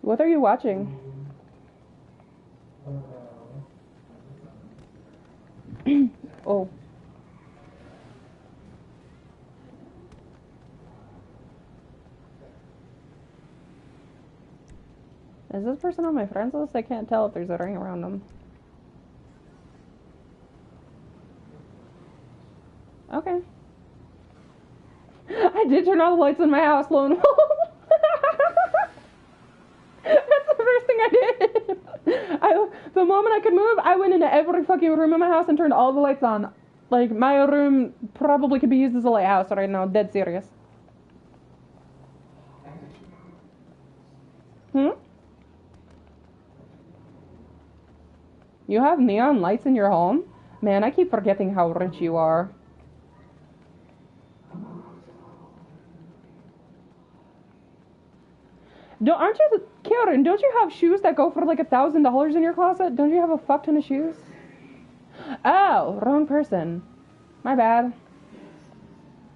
What are you watching? Oh. Is this person on my friends list? I can't tell if there's a ring around them. Okay. I did turn all the lights in my house, lo and behold. That's the first thing I did. The moment I could move, I went into every fucking room in my house and turned all the lights on. Like, my room probably could be used as a lighthouse right now. Dead serious. You have neon lights in your home? Man, I keep forgetting how rich you are. Aren't you, Karen, don't you have shoes that go for like $1,000 in your closet? Don't you have a fuck ton of shoes? Oh, wrong person. My bad.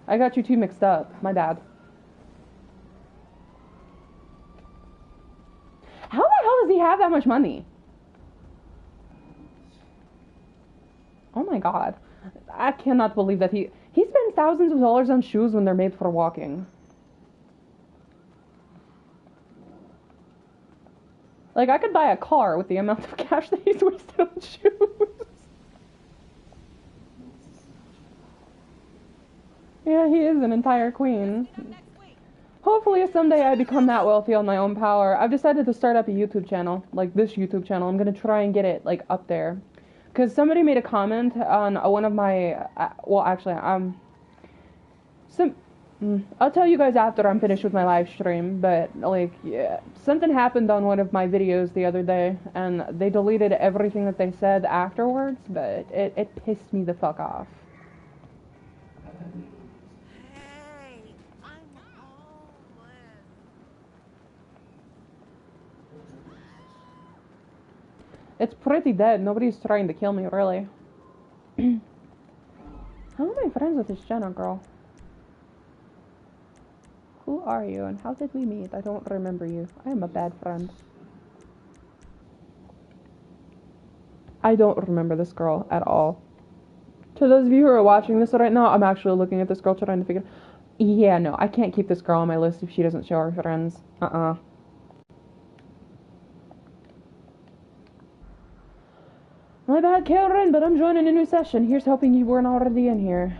I got you two mixed up. My bad. How the hell does he have that much money? Oh my god. I cannot believe that he spends thousands of dollars on shoes when they're made for walking. Like, I could buy a car with the amount of cash that he's wasted on shoes. Yeah, he is an entire queen. Hopefully someday I become that wealthy on my own power. I've decided to start up a YouTube channel, like this YouTube channel. I'm gonna try and get it, like, up there. Because somebody made a comment on one of my, well, actually, I'll tell you guys after I'm finished with my live stream, but, like, yeah, something happened on one of my videos the other day, and they deleted everything that they said afterwards, but it pissed me the fuck off. Hey, I'm homeless. It's pretty dead. Nobody's trying to kill me, really. How am I friends with this Jenna girl? Who are you, and how did we meet? I don't remember you. I am a bad friend. I don't remember this girl at all. To those of you who are watching this right now, I'm actually looking at this girl trying to figure... Yeah, no, I can't keep this girl on my list if she doesn't show her friends. My bad, Karen, but I'm joining a new session. Here's hoping you weren't already in here.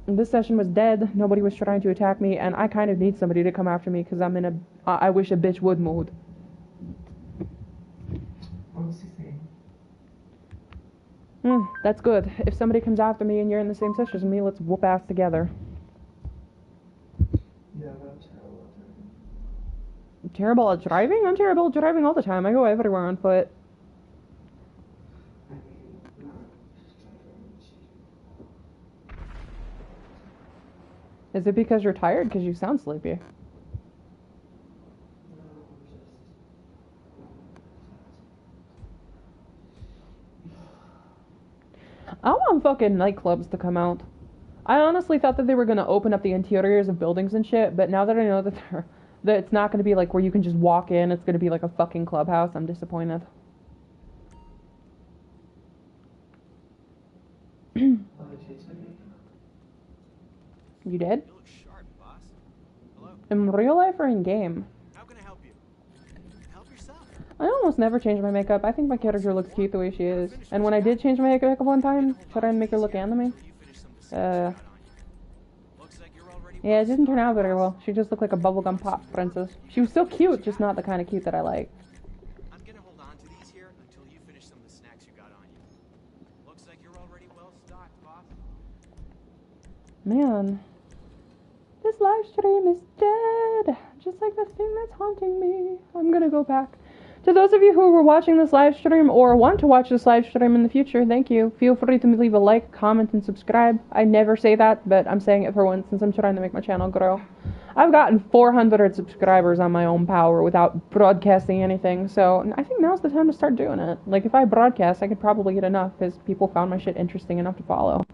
This session was dead, nobody was trying to attack me, and I kind of need somebody to come after me because I'm in a I wish a bitch would mood. What was he saying? That's good. If somebody comes after me and you're in the same session as me, let's whoop ass together. Yeah, that's terrible. Terrible at driving? I'm terrible at driving all the time. I go everywhere on foot. Is it because you're tired? Because you sound sleepy. I want fucking nightclubs to come out. I honestly thought that they were going to open up the interiors of buildings and shit, but now that I know that it's not going to be like where you can just walk in, it's going to be like a fucking clubhouse, I'm disappointed. You did? You look sharp, boss. Hello? In real life or in game? How can I help you? Help yourself. I almost never change my makeup. I think my character looks cute the way she is. And when I did change my makeup one time, try and make her look anime, yeah, it didn't turn out very well. She just looked like a bubblegum pop princess. She was still cute, just not the kind of cute that I like. I'm gonna hold on to these here until you finish some of the snacks you got on you. Looks like you're already well stocked, boss. Man, this live stream is dead, just like the thing that's haunting me. I'm gonna go back. To those of you who were watching this live stream or want to watch this live stream in the future, thank you. Feel free to leave a like, comment, and subscribe. I never say that, but I'm saying it for once since I'm trying to make my channel grow. I've gotten 400 subscribers on my own power without broadcasting anything, so I think now's the time to start doing it. Like, if I broadcast, I could probably get enough because people found my shit interesting enough to follow.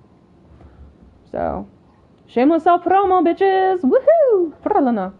So, shameless self-promo, bitches! Woohoo! Pralana.